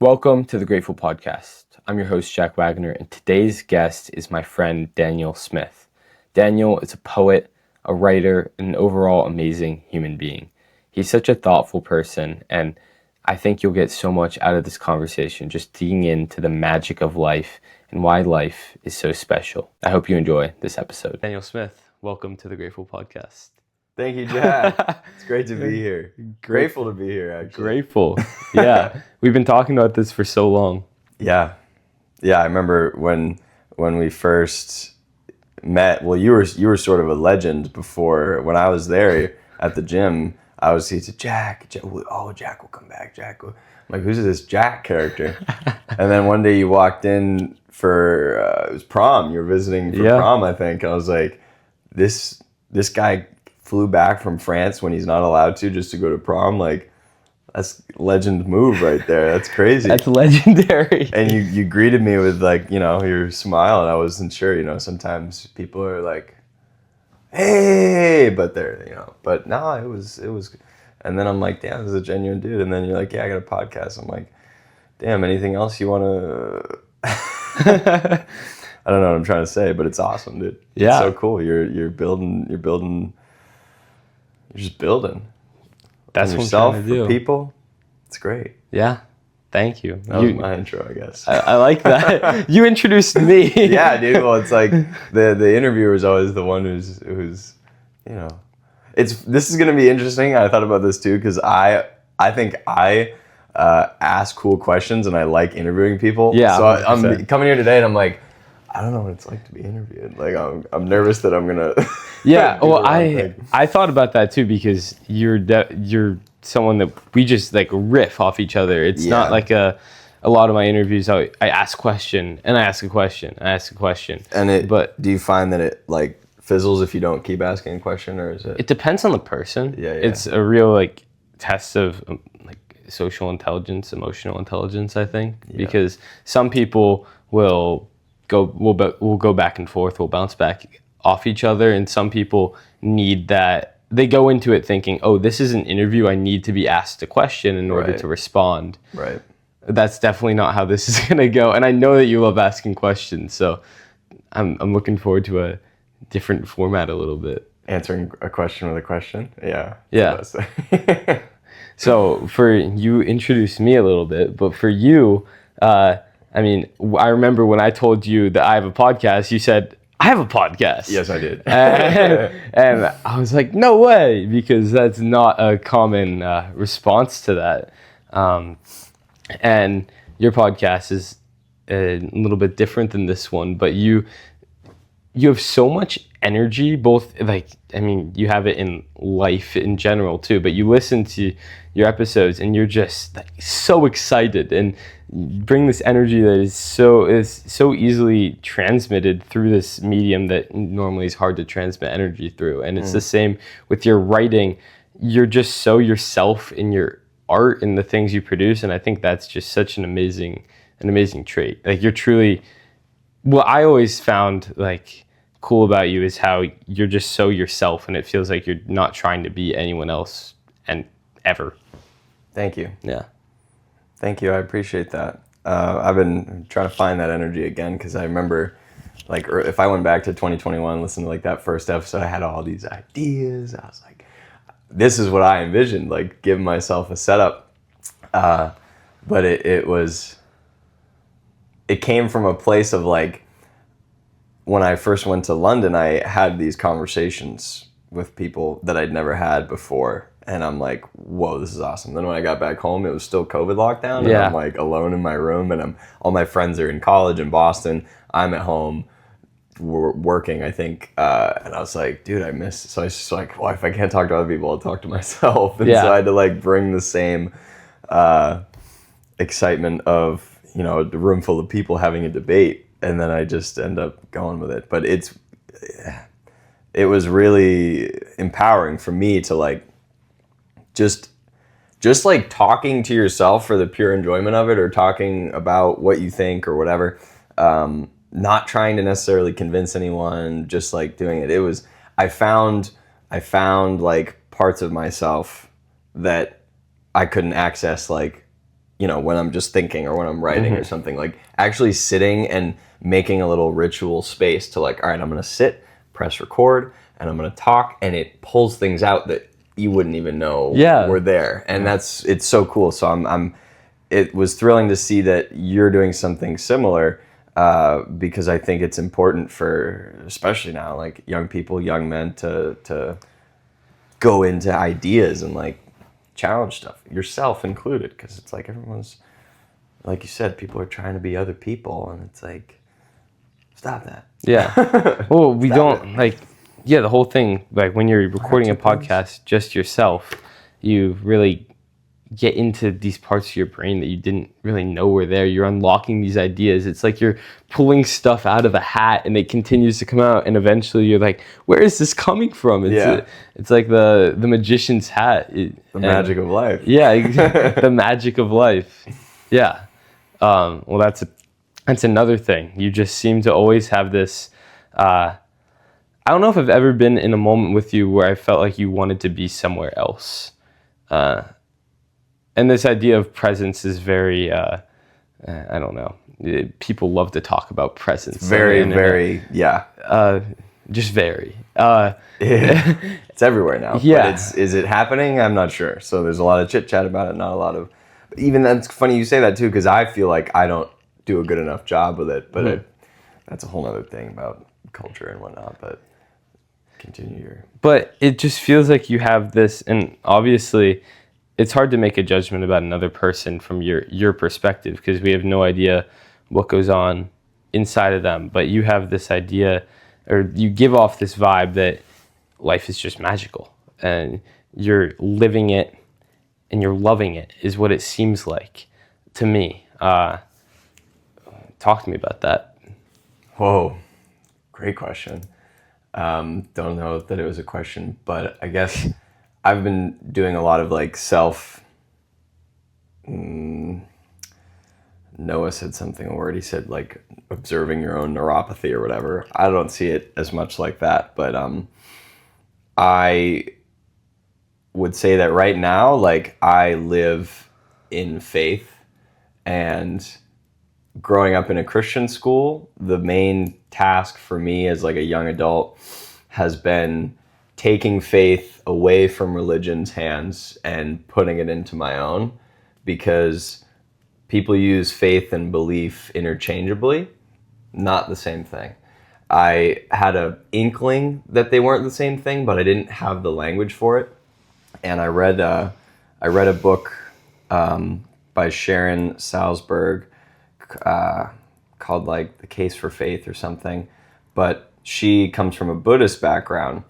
Welcome to the Grateful Podcast. I'm your host, Jack Wagoner, and today's guest is my friend, Daniel Smith. Daniel is a poet, a writer, and an overall amazing human being. He's such a thoughtful person, and I think you'll get so much out of this conversation, just digging into the magic of life and why life is so special. I hope you enjoy this episode. Daniel Smith, welcome to the Grateful Podcast. Thank you, Jack. It's great to be here. Grateful to be here, actually. Grateful. Yeah. We've been talking about this for so long. Yeah. I remember when we first met. Well, you were sort of a legend before. When I was there at the gym, he said, Jack will come back. Jack will. I'm like, who's this Jack character? And then one day you walked in for it was prom. You were visiting for prom, I think. And I was like, this guy flew back from France when he's not allowed to, just to go to prom. Like, that's legend move right there. That's crazy. That's legendary. And you greeted me with, like, your smile, and I wasn't sure. Sometimes people are like, hey, but they're, but no, it was, and then I'm like, damn, this is a genuine dude. And then you're like, yeah, I got a podcast. I'm like, damn, anything else you want to? I don't know what I'm trying to say, but it's awesome, dude. Yeah. It's so cool. You're building. You're just building. That's on what yourself, I'm trying to do. For people. It's great. Yeah. Thank you. That was my intro, I guess. I like that. You introduced me. Yeah, dude. Well, it's like the interviewer is always the one who's this is gonna be interesting. I thought about this too, because I think I ask cool questions and I like interviewing people. Yeah. So I'm coming here today and I'm like, I don't know what it's like to be interviewed. Like, I'm nervous that I'm gonna. Yeah. Well, I thought about that too, because you're someone that we just like riff off each other. It's not like a lot of my interviews. I ask a question and I ask a question. I ask a question. But do you find that it like fizzles if you don't keep asking a question, or is it? It depends on the person. Yeah. It's a real like test of like social intelligence, emotional intelligence, I think, because some people will go back and forth, we'll bounce back off each other, and some people need that. They go into it thinking, oh, this is an interview, I need to be asked a question in order to respond. Right. That's definitely not how this is gonna go, and I know that you love asking questions, so I'm looking forward to a different format a little bit. Answering a question with a question. Yeah. So for you, introduce me a little bit, but for you, I remember when I told you that I have a podcast, you said, I have a podcast. Yes, I did. and I was like, no way, because that's not a common response to that. And your podcast is a little bit different than this one, but you have so much energy, both you have it in life in general too, but you listen to your episodes and you're just like so excited and bring this energy that is so easily transmitted through this medium that normally is hard to transmit energy through. And it's the same with your writing. You're just so yourself in your art and the things you produce, and I think that's just such an amazing trait. Like, you're truly, what I always found like cool about you is how you're just so yourself, and it feels like you're not trying to be anyone else and ever. Thank you. Yeah. Thank you. I appreciate that. I've been trying to find that energy again, because I remember, like, if I went back to 2021, listen to like that first episode, I had all these ideas. I was like, this is what I envisioned, like giving myself a setup. But it came from a place of like, when I first went to London, I had these conversations with people that I'd never had before. And I'm like, whoa, this is awesome. Then when I got back home, it was still COVID lockdown. And I'm like alone in my room, and all my friends are in college in Boston. I'm at home working, I think. And I was like, dude, I miss. So I was just like, well, if I can't talk to other people, I'll talk to myself. And so I had to like bring the same excitement of, a room full of people having a debate. And then I just end up going with it. But it was really empowering for me to like, just like talking to yourself for the pure enjoyment of it, or talking about what you think or whatever, not trying to necessarily convince anyone, just like doing it. I found like parts of myself that I couldn't access, like, when I'm just thinking or when I'm writing or something, like actually sitting and making a little ritual space to like, all right, I'm going to sit, press record, and I'm going to talk, and it pulls things out that you wouldn't even know were there. And it's so cool. So it was thrilling to see that you're doing something similar, because I think it's important for, especially now, like young people, young men to go into ideas and like challenge stuff, yourself included, because it's like everyone's, like you said, people are trying to be other people, and it's like, stop that. Yeah. Well, we don't like, the whole thing, like when you're recording a podcast just yourself, you really get into these parts of your brain that you didn't really know were there. You're unlocking these ideas. It's like you're pulling stuff out of a hat and it continues to come out, and eventually you're like, where is this coming from? It's like the magician's hat. The magic of life. Yeah, the magic of life. Yeah. Well, that's another thing. You just seem to always have this, I don't know if I've ever been in a moment with you where I felt like you wanted to be somewhere else. And this idea of presence is very, I don't know. People love to talk about presence. It's very, just very. It's everywhere now. Yeah. But is it happening? I'm not sure. So there's a lot of chit chat about it, not a lot of. Even that's funny you say that too, because I feel like I don't do a good enough job with it. But that's a whole other thing about culture and whatnot. But continue your. But it just feels like you have this, and obviously, it's hard to make a judgment about another person from your perspective, because we have no idea what goes on inside of them. But you have this idea, or you give off this vibe that life is just magical, and you're living it and you're loving it, is what it seems like to me. Talk to me about that. Whoa, great question. Don't know that it was a question, but I guess I've been doing a lot of like Noah said something, a word he said, like observing your own neuropathy or whatever. I don't see it as much like that, but I would say that right now, like I live in faith, and growing up in a Christian school, the main task for me as like a young adult has been taking faith away from religion's hands and putting it into my own, because people use faith and belief interchangeably, not the same thing. I had an inkling that they weren't the same thing, but I didn't have the language for it. And I read a book by Sharon Salzberg called like The Case for Faith or something. But she comes from a Buddhist background,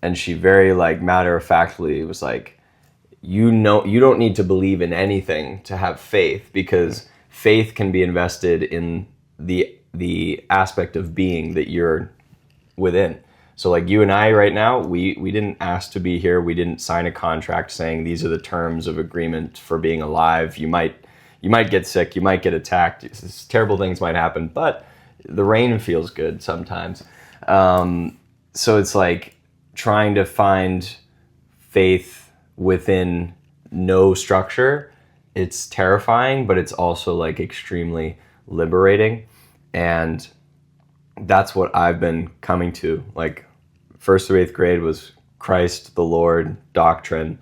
and she very like matter-of-factly was like, you don't need to believe in anything to have faith, because faith can be invested in the aspect of being that you're within. So like you and I right now, we didn't ask to be here. We didn't sign a contract saying these are the terms of agreement for being alive. You might get sick, you might get attacked, terrible things might happen, but the rain feels good sometimes. So it's like trying to find faith within no structure. It's terrifying, but it's also like extremely liberating. And that's what I've been coming to. Like 1st through 8th grade was Christ, the Lord, doctrine.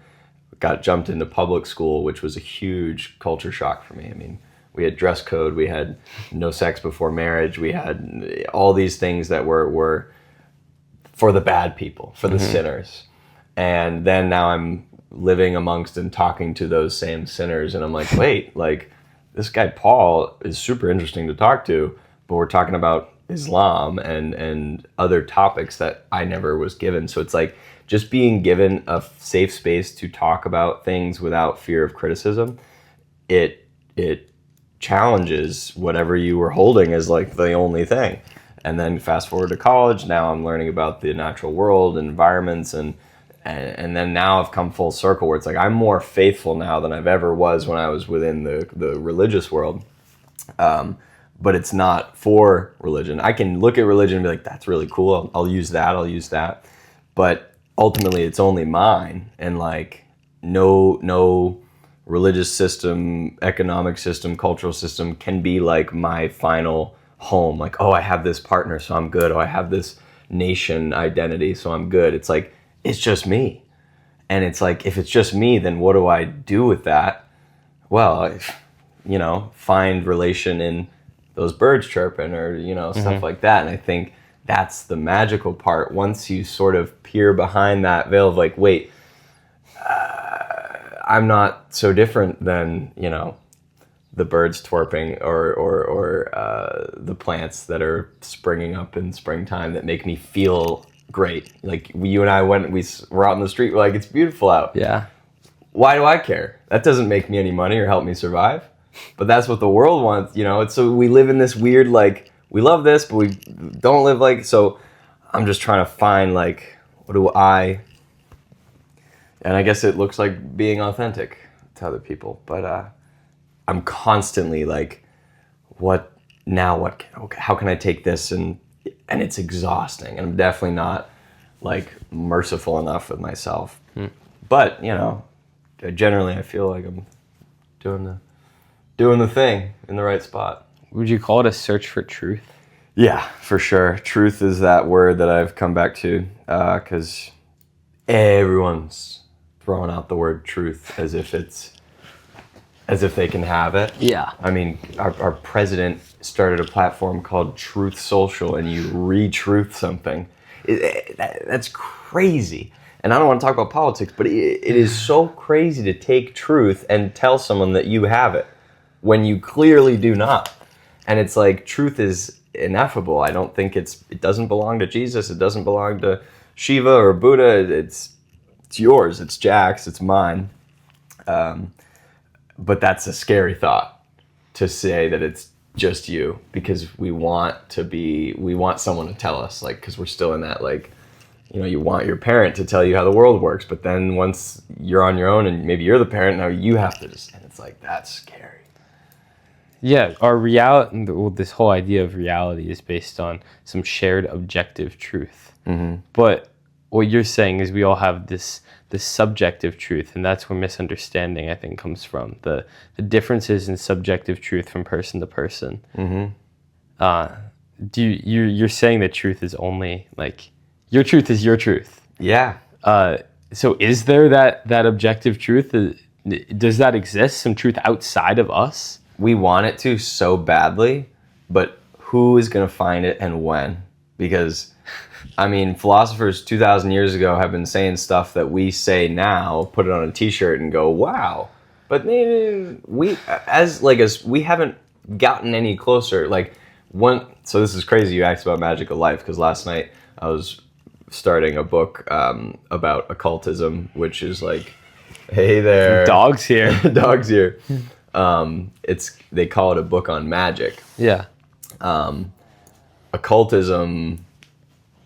Got jumped into public school, which was a huge culture shock for me. I mean, we had dress code, we had no sex before marriage, we had all these things that were for the bad people, for the sinners. And then now I'm living amongst and talking to those same sinners, and I'm like, wait, like this guy Paul is super interesting to talk to, but we're talking about Islam and other topics that I never was given. So it's like just being given a safe space to talk about things without fear of criticism. It challenges whatever you were holding as like the only thing. And then fast forward to college, now I'm learning about the natural world, environments, and then now I've come full circle where it's like I'm more faithful now than I've ever was when I was within the religious world. But it's not for religion. I can look at religion and be like, that's really cool. I'll use that. But ultimately, it's only mine. And like, no religious system, economic system, cultural system can be like my final home. Like, oh, I have this partner, so I'm good. Oh, I have this nation identity, so I'm good. It's like, it's just me. And it's like, if it's just me, then what do I do with that? Well, find relation in those birds chirping or, stuff like that. And I think that's the magical part. Once you sort of peer behind that veil of like, wait, I'm not so different than, the birds twerping or the plants that are springing up in springtime that make me feel great. Like you and I were out in the street, we're like, it's beautiful out. Yeah. Why do I care? That doesn't make me any money or help me survive. But that's what the world wants, It's so we live in this weird, like, we love this, but we don't live like, so I'm just trying to find, like, and I guess it looks like being authentic to other people, but I'm constantly like, how can I take this? And it's exhausting. And I'm definitely not like merciful enough with myself. But, generally I feel like I'm doing the thing in the right spot. Would you call it a search for truth? Yeah, for sure. Truth is that word that I've come back to, because everyone's throwing out the word truth as if they can have it. Yeah. I mean, our president started a platform called Truth Social, and you re-truth something. That's crazy. And I don't want to talk about politics, but it is so crazy to take truth and tell someone that you have it when you clearly do not. And it's like, truth is ineffable. I don't think it doesn't belong to Jesus. It doesn't belong to Shiva or Buddha. It's yours. It's Jack's. It's mine. But that's a scary thought, to say that it's just you, because we want someone to tell us, like, because we're still in that, like, you want your parent to tell you how the world works, but then once you're on your own and maybe you're the parent, now you have to and it's like, that's scary. Yeah, our reality, this whole idea of reality is based on some shared objective truth. Mm-hmm. But what you're saying is we all have this subjective truth, and that's where misunderstanding, I think, comes from. The differences in subjective truth from person to person. Mm-hmm. You're saying that truth is only, like, your truth is your truth. Yeah. So is there that objective truth? Does that exist, some truth outside of us? We want it to so badly, but who is going to find it and when? Because, I mean, philosophers 2,000 years ago have been saying stuff that we say now, put it on a t-shirt and go, wow. But we haven't gotten any closer. So this is crazy you asked about magical life, because last night I was starting a book about occultism, which is like, hey there. Dogs here. Dogs here. They call it a book on magic. Yeah. Occultism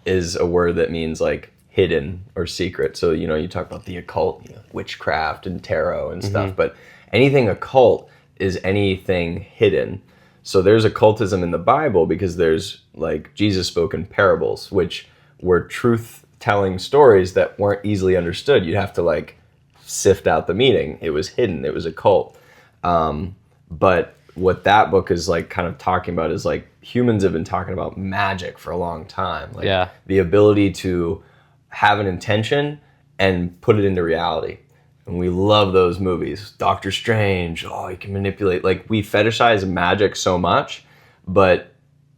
is a word that means like hidden or secret. So, you talk about the occult, witchcraft and tarot and stuff, but anything occult is anything hidden. So there's occultism in the Bible because there's, like, Jesus spoke in parables, which were truth-telling stories that weren't easily understood. You'd have to, like, sift out the meaning. It was hidden. It was occult. But what that book is, like, kind of talking about is, like, humans have been talking about magic for a long time. Like, the ability to have an intention and put it into reality. And we love those movies. Doctor Strange, you can manipulate. Like, we fetishize magic so much, but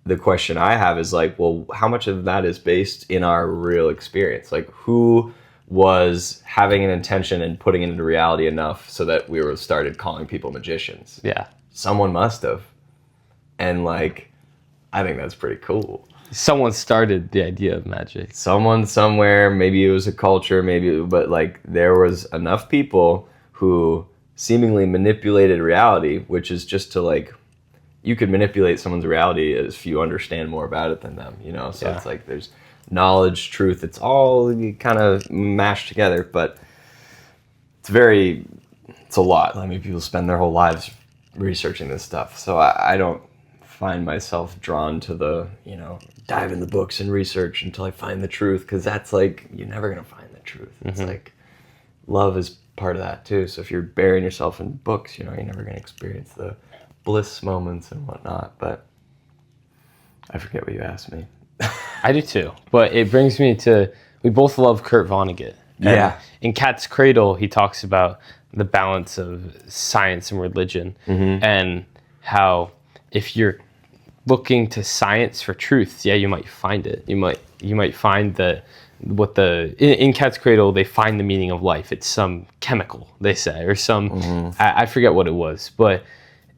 the question I have is, like, well, how much of that is based in our real experience? Like, who was having an intention and putting it into reality enough so that we started calling people magicians? Yeah. Someone must have. And, like, I think that's pretty cool. Someone started the idea of magic. Someone somewhere, maybe it was a culture, but, like, there was enough people who seemingly manipulated reality, which is just to, like, you could manipulate someone's reality if you understand more about it than them, So It's like there's knowledge, truth, it's all kind of mashed together, but it's a lot. I mean, people spend their whole lives researching this stuff. So I don't find myself drawn to the, dive in the books and research until I find the truth, because that's like, you're never going to find the truth. It's like, love is part of that too. So if you're burying yourself in books, you're never going to experience the bliss moments and whatnot. But I forget what you asked me. I do too. But it brings me to, we both love Kurt Vonnegut. And Yeah. in Cat's Cradle, he talks about the balance of science and religion, and how if you're looking to science for truth, you might find it. You might find in Cat's Cradle, they find the meaning of life. It's some chemical, they say, or some, I forget what it was,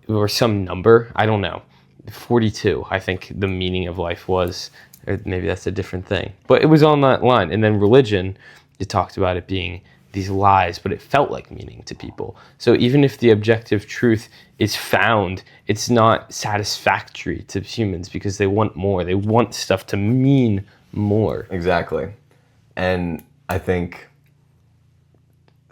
or some number, I don't know. 42, I think the meaning of life was, or maybe that's a different thing. But it was on that line. And then religion, it talked about it being these lies, but it felt like meaning to people. So even if the objective truth is found, it's not satisfactory to humans because they want more. They want stuff to mean more. Exactly. And I think,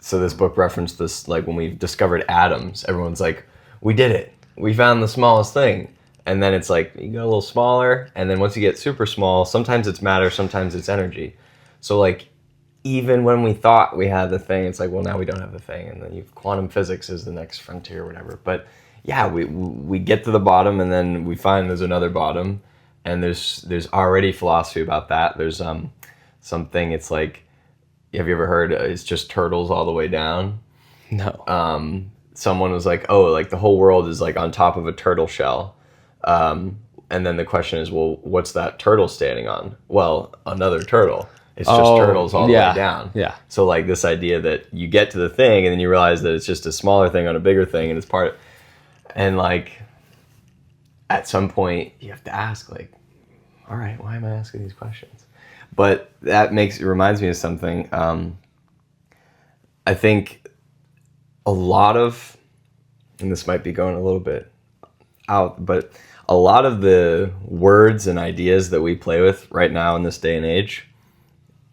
so this book referenced this, like when we discovered atoms, everyone's like, we did it. We found the smallest thing. And then it's like, you go a little smaller. And then once you get super small, sometimes it's matter, sometimes it's energy. So like, even when we thought we had the thing, it's like, well, now we don't have the thing. And then quantum physics is the next frontier or whatever. But yeah, we get to the bottom and then we find there's another bottom. And there's already philosophy about that. There's something, it's like, have you ever heard it's just turtles all the way down? No. Someone was like, oh, like the whole world is like on top of a turtle shell. And then the question is, well, what's that turtle standing on? Well, another turtle. It's just turtles all the way down. Yeah. So like this idea that you get to the thing and then you realize that it's just a smaller thing on a bigger thing and it's part of, and like at some point you have to ask like, all right, why am I asking these questions? But that reminds me of something. I think a lot of, and this might be going a little bit out, but a lot of the words and ideas that we play with right now in this day and age,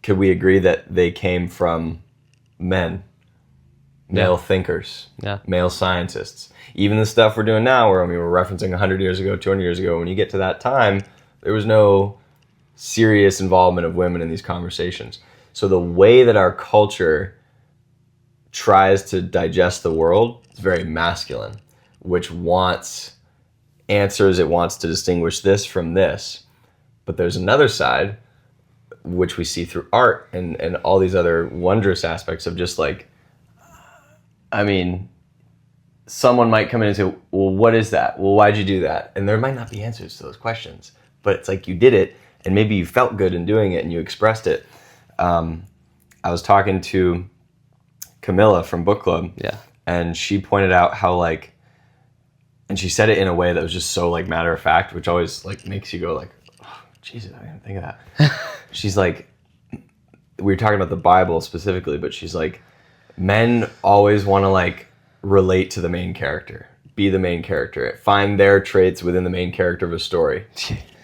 could we agree that they came from men, male thinkers, male scientists? Even the stuff we're doing now, where we were referencing 100 years ago, 200 years ago, when you get to that time, there was no serious involvement of women in these conversations. So the way that our culture tries to digest the world is very masculine, which wants answers. It wants to distinguish this from this. But there's another side, which we see through art and all these other wondrous aspects of just like, I mean, someone might come in and say, well, what is that? Well, why'd you do that? And there might not be answers to those questions, but it's like you did it and maybe you felt good in doing it and you expressed it. I was talking to Camilla from Book Club, and she pointed out how like, and she said it in a way that was just so like matter of fact, which always like makes you go like, oh, Jesus, I didn't think of that. She's like, we were talking about the Bible specifically, but she's like, men always want to like relate to the main character, be the main character, find their traits within the main character of a story.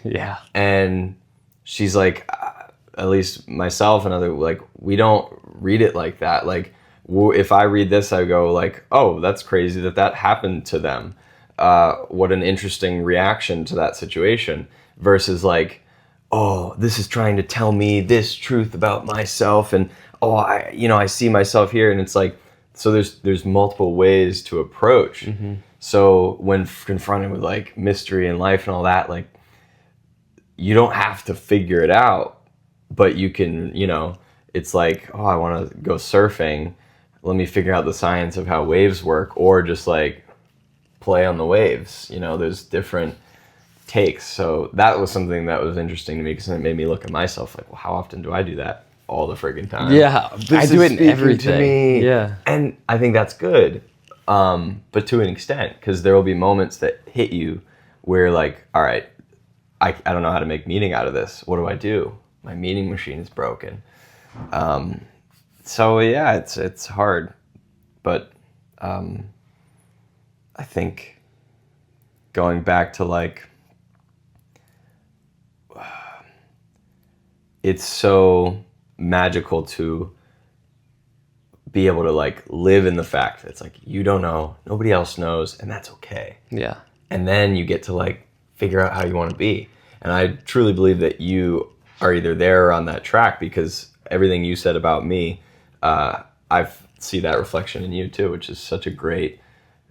Yeah. And she's like, at least myself and other, like, we don't read it like that. Like, if I read this, I go like, oh, that's crazy that happened to them. What an interesting reaction to that situation, versus like, oh, this is trying to tell me this truth about myself, and oh, I see myself here, and it's like, so there's multiple ways to approach. Mm-hmm. So when confronted with like mystery and life and all that, like, you don't have to figure it out, but you can, it's like, oh, I want to go surfing. Let me figure out the science of how waves work, or just like play on the waves. There's different takes. So that was something that was interesting to me, because it made me look at myself like, well, how often do I do that? All the friggin' time. Yeah, I do it in everything. To me. Yeah, and I think that's good, but to an extent, because there will be moments that hit you where like, all right, I don't know how to make meaning out of this. What do I do? My meaning machine is broken. So yeah, it's hard, but I think going back to like, it's so magical to be able to like live in the fact that it's like, you don't know, nobody else knows, and that's okay. Yeah. And then you get to like figure out how you want to be. And I truly believe that you are either there or on that track, because everything you said about me, I've see that reflection in you too, which is such a great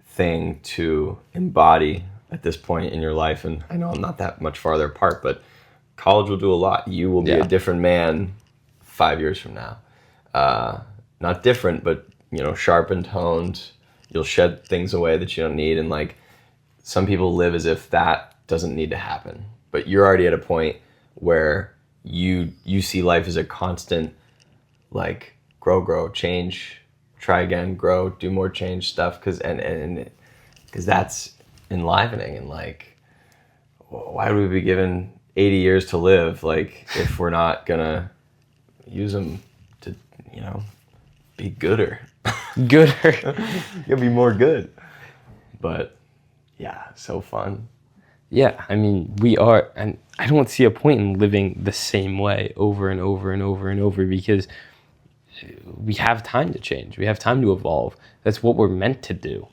thing to embody at this point in your life. And I know I'm not that much farther apart, but college will do a lot. You will be a different man 5 years from now. Not different, but sharp and toned. You'll shed things away that you don't need, and like some people live as if that doesn't need to happen. But you're already at a point where you see life as a constant, like grow, change, try again, grow, do more change stuff, because that's enlivening. And like, why would we be given 80 years to live, like, if we're not gonna use them to be gooder? You'll be more good. But yeah, so fun. Yeah, I mean, we are, and I don't see a point in living the same way over and over and over and over, because we have time to change. We have time to evolve. That's what we're meant to do,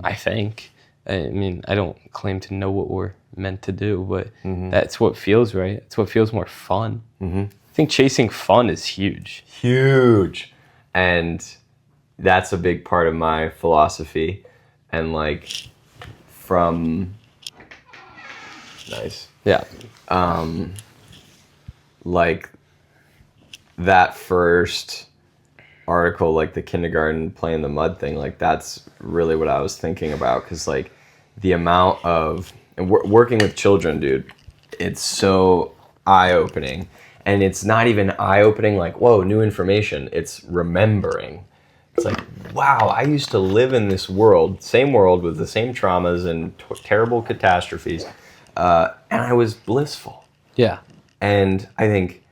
I think. I mean, I don't claim to know what we're meant to do, but that's what feels right. It's what feels more fun. I think chasing fun is huge. Huge. And that's a big part of my philosophy. And like, from... Nice. Yeah. Like, that first article, like the kindergarten play in the mud thing, like that's really what I was thinking about, because like the amount of working with children, dude, it's so eye-opening. And it's not even eye-opening like, whoa, new information. It's remembering. It's like, wow, I used to live in this world, same world, with the same traumas and terrible catastrophes, and I was blissful. Yeah. And I think,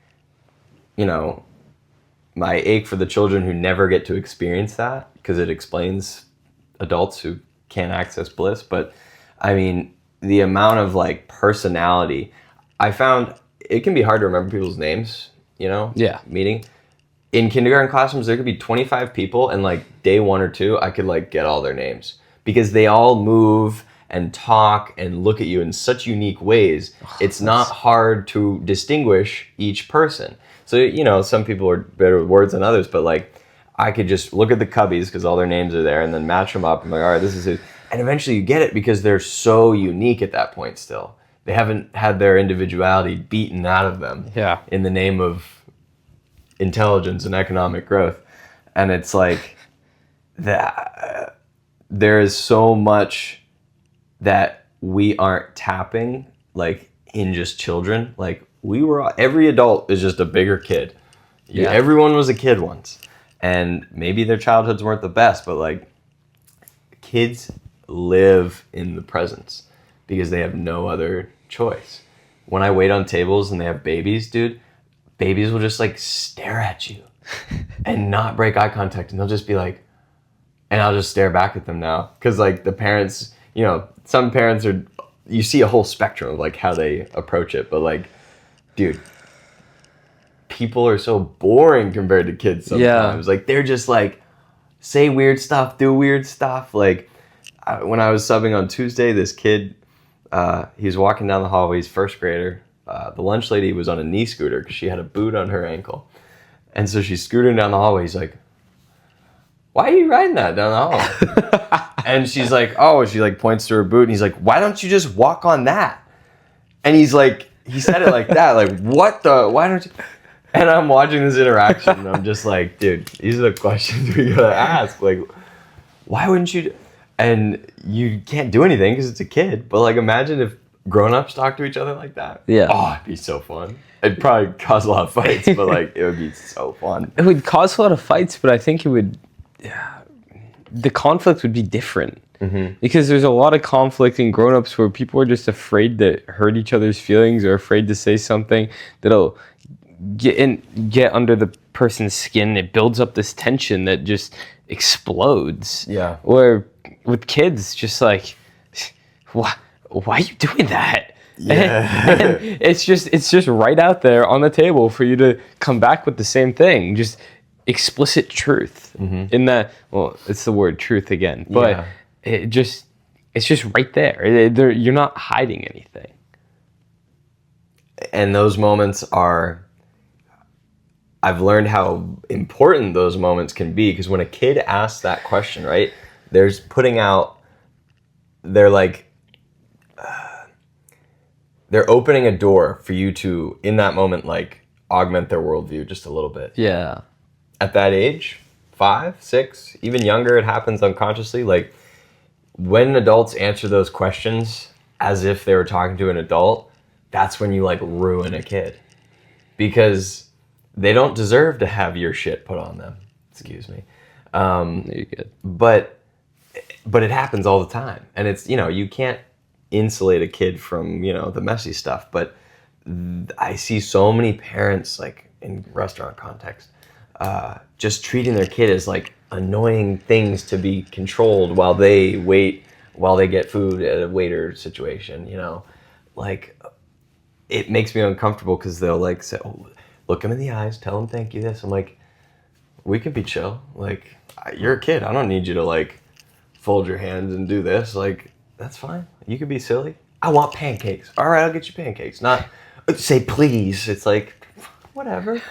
my ache for the children who never get to experience that, because it explains adults who can't access bliss. But I mean, the amount of like personality, I found it can be hard to remember people's names, meeting. In kindergarten classrooms, there could be 25 people, and like day 1 or 2, I could like get all their names, because they all move and talk and look at you in such unique ways. It's not hard to distinguish each person. So, some people are better with words than others, but like I could just look at the cubbies because all their names are there, and then match them up. I'm like, all right, this is it. And eventually you get it, because they're so unique at that point still. They haven't had their individuality beaten out of them in the name of intelligence and economic growth. And it's like that there is so much that we aren't tapping, like in just children. Like every adult is just a bigger kid. Everyone was a kid once, and maybe their childhoods weren't the best, but like kids live in the presence because they have no other choice. When I wait on tables and they have babies, dude, babies will just like stare at you and not break eye contact, and they'll just be like, and I'll just stare back at them now, because like the parents, some parents are, you see a whole spectrum of like how they approach it, but like, dude, people are so boring compared to kids sometimes. Like they're just like, say weird stuff, do weird stuff. Like when I was subbing on Tuesday, this kid, he was walking down the hallway, he's first grader. The lunch lady was on a knee scooter because she had a boot on her ankle. And so she's scooting down the hallway. He's like, why are you riding that down the hallway? And she's like, oh, she like points to her boot, and he's like, why don't you just walk on that? And he's like, he said it like that, like, why don't you? And I'm watching this interaction, and I'm just like, dude, these are the questions we gotta ask. Like, why wouldn't you? And you can't do anything because it's a kid. But like, imagine if grown-ups talk to each other like that. Yeah. Oh, it'd be so fun. It'd probably cause a lot of fights, but like, it would be so fun. It would cause a lot of fights, but I think it would, the conflict would be different. Because there's a lot of conflict in grown-ups where people are just afraid to hurt each other's feelings, or afraid to say something that'll get under the person's skin. It builds up this tension that just explodes. Yeah. Or with kids, just like, why are you doing that? Yeah. And it's just right out there on the table for you to come back with the same thing. Just explicit truth. In that, well, it's the word truth again, but it's just right there. You're not hiding anything. And those moments are I've learned how important those moments can be, because when a kid asks that question, right, there's putting out, they're like, they're opening a door for you to, in that moment, like augment their worldview just a little bit. Yeah. At that age, 5, 6, even younger, it happens unconsciously. Like when adults answer those questions as if they were talking to an adult, that's when you like ruin a kid, because they don't deserve to have your shit put on them. Excuse me. You're good. But it happens all the time, and it's, you know, you can't insulate a kid from, you know, the messy stuff. But I see so many parents, like in restaurant context, just treating their kid as like annoying things to be controlled while they wait, while they get food at a waiter situation, you know. Like, it makes me uncomfortable, because they'll like say, oh, look him in the eyes, tell him thank you this. I'm like, we can be chill. Like, you're a kid. I don't need you to like fold your hands and do this. Like, that's fine. You can be silly. I want pancakes. All right, I'll get you pancakes. Not say please. It's like, whatever.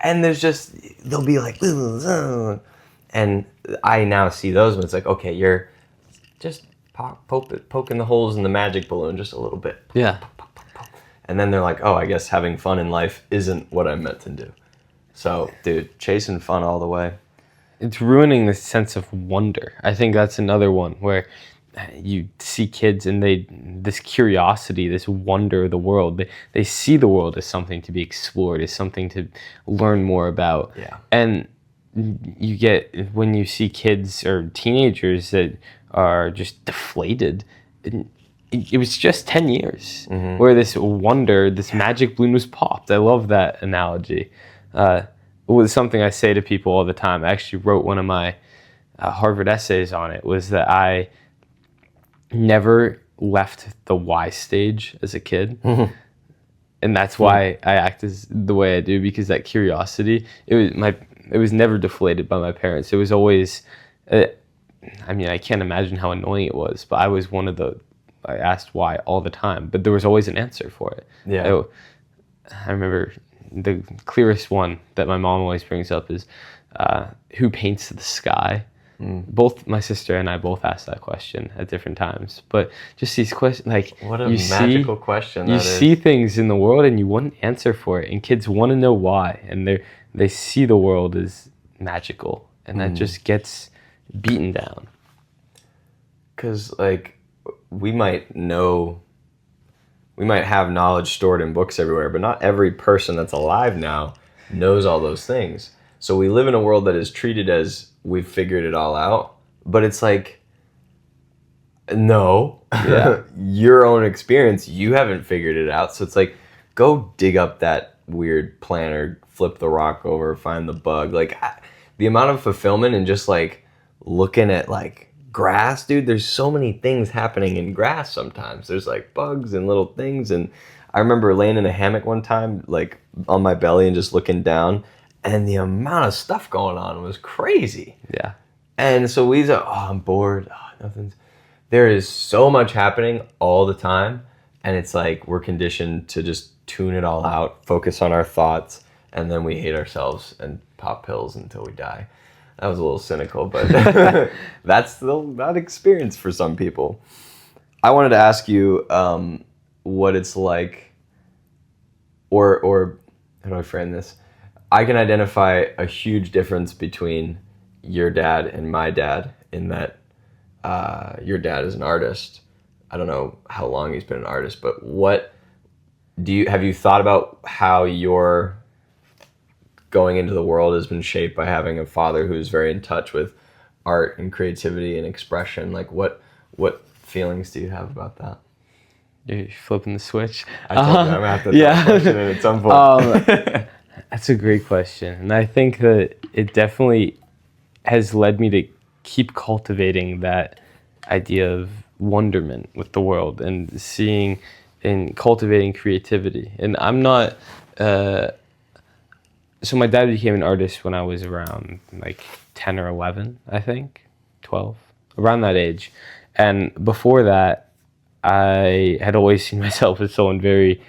And there's just, they'll be like, and I now see those when it's like, okay, you're just poking the holes in the magic balloon just a little bit. Yeah. And then they're like, oh, I guess having fun in life isn't what I'm meant to do. So, dude, chasing fun all the way. It's ruining the sense of wonder. I think that's another one where you see kids and this curiosity, this wonder of the world, they see the world as something to be explored, as something to learn more about. Yeah. And you get, when you see kids or teenagers that are just deflated, it was just 10 years where this wonder, this magic balloon was popped. I love that analogy. It was something I say to people all the time. I actually wrote one of my Harvard essays on it, was that I never left the why stage as a kid. And that's why I act as the way I do, because that curiosity, it was never deflated by my parents. It was always, I mean, I can't imagine how annoying it was, but I was one of I asked why all the time, but there was always an answer for it. Yeah. I remember the clearest one that my mom always brings up is, who paints the sky? Both my sister and I both asked that question at different times, but just these questions, like, what a magical question you see things in the world and you want an answer for it, and kids want to know why, and they see the world as magical, and that just gets beaten down. Because, like, we might have knowledge stored in books everywhere, but not every person that's alive now knows all those things. So we live in a world that is treated as we've figured it all out, but it's like, no, your own experience, you haven't figured it out. So it's like, go dig up that weird plant or flip the rock over, find the bug. Like, the amount of fulfillment in just like looking at like grass, dude, there's so many things happening in grass sometimes. There's like bugs and little things. And I remember laying in a hammock one time, like on my belly and just looking down, and the amount of stuff going on was crazy. Yeah. And so we said, oh, I'm bored. Oh, nothing's. There is so much happening all the time. And it's like we're conditioned to just tune it all out, focus on our thoughts, and then we hate ourselves and pop pills until we die. That was a little cynical, but that's that experience for some people. I wanted to ask you what it's like, or how do I frame this? I can identify a huge difference between your dad and my dad in that your dad is an artist. I don't know how long he's been an artist, but have you thought about how your going into the world has been shaped by having a father who's very in touch with art and creativity and expression? Like, what feelings do you have about that? You're flipping the switch. I told you I'm gonna have to question it at some point. That's a great question, and I think that it definitely has led me to keep cultivating that idea of wonderment with the world and seeing and cultivating creativity. And I'm not. So my dad became an artist when I was around like 10 or 11, I think, 12, around that age. And before that, I had always seen myself as someone very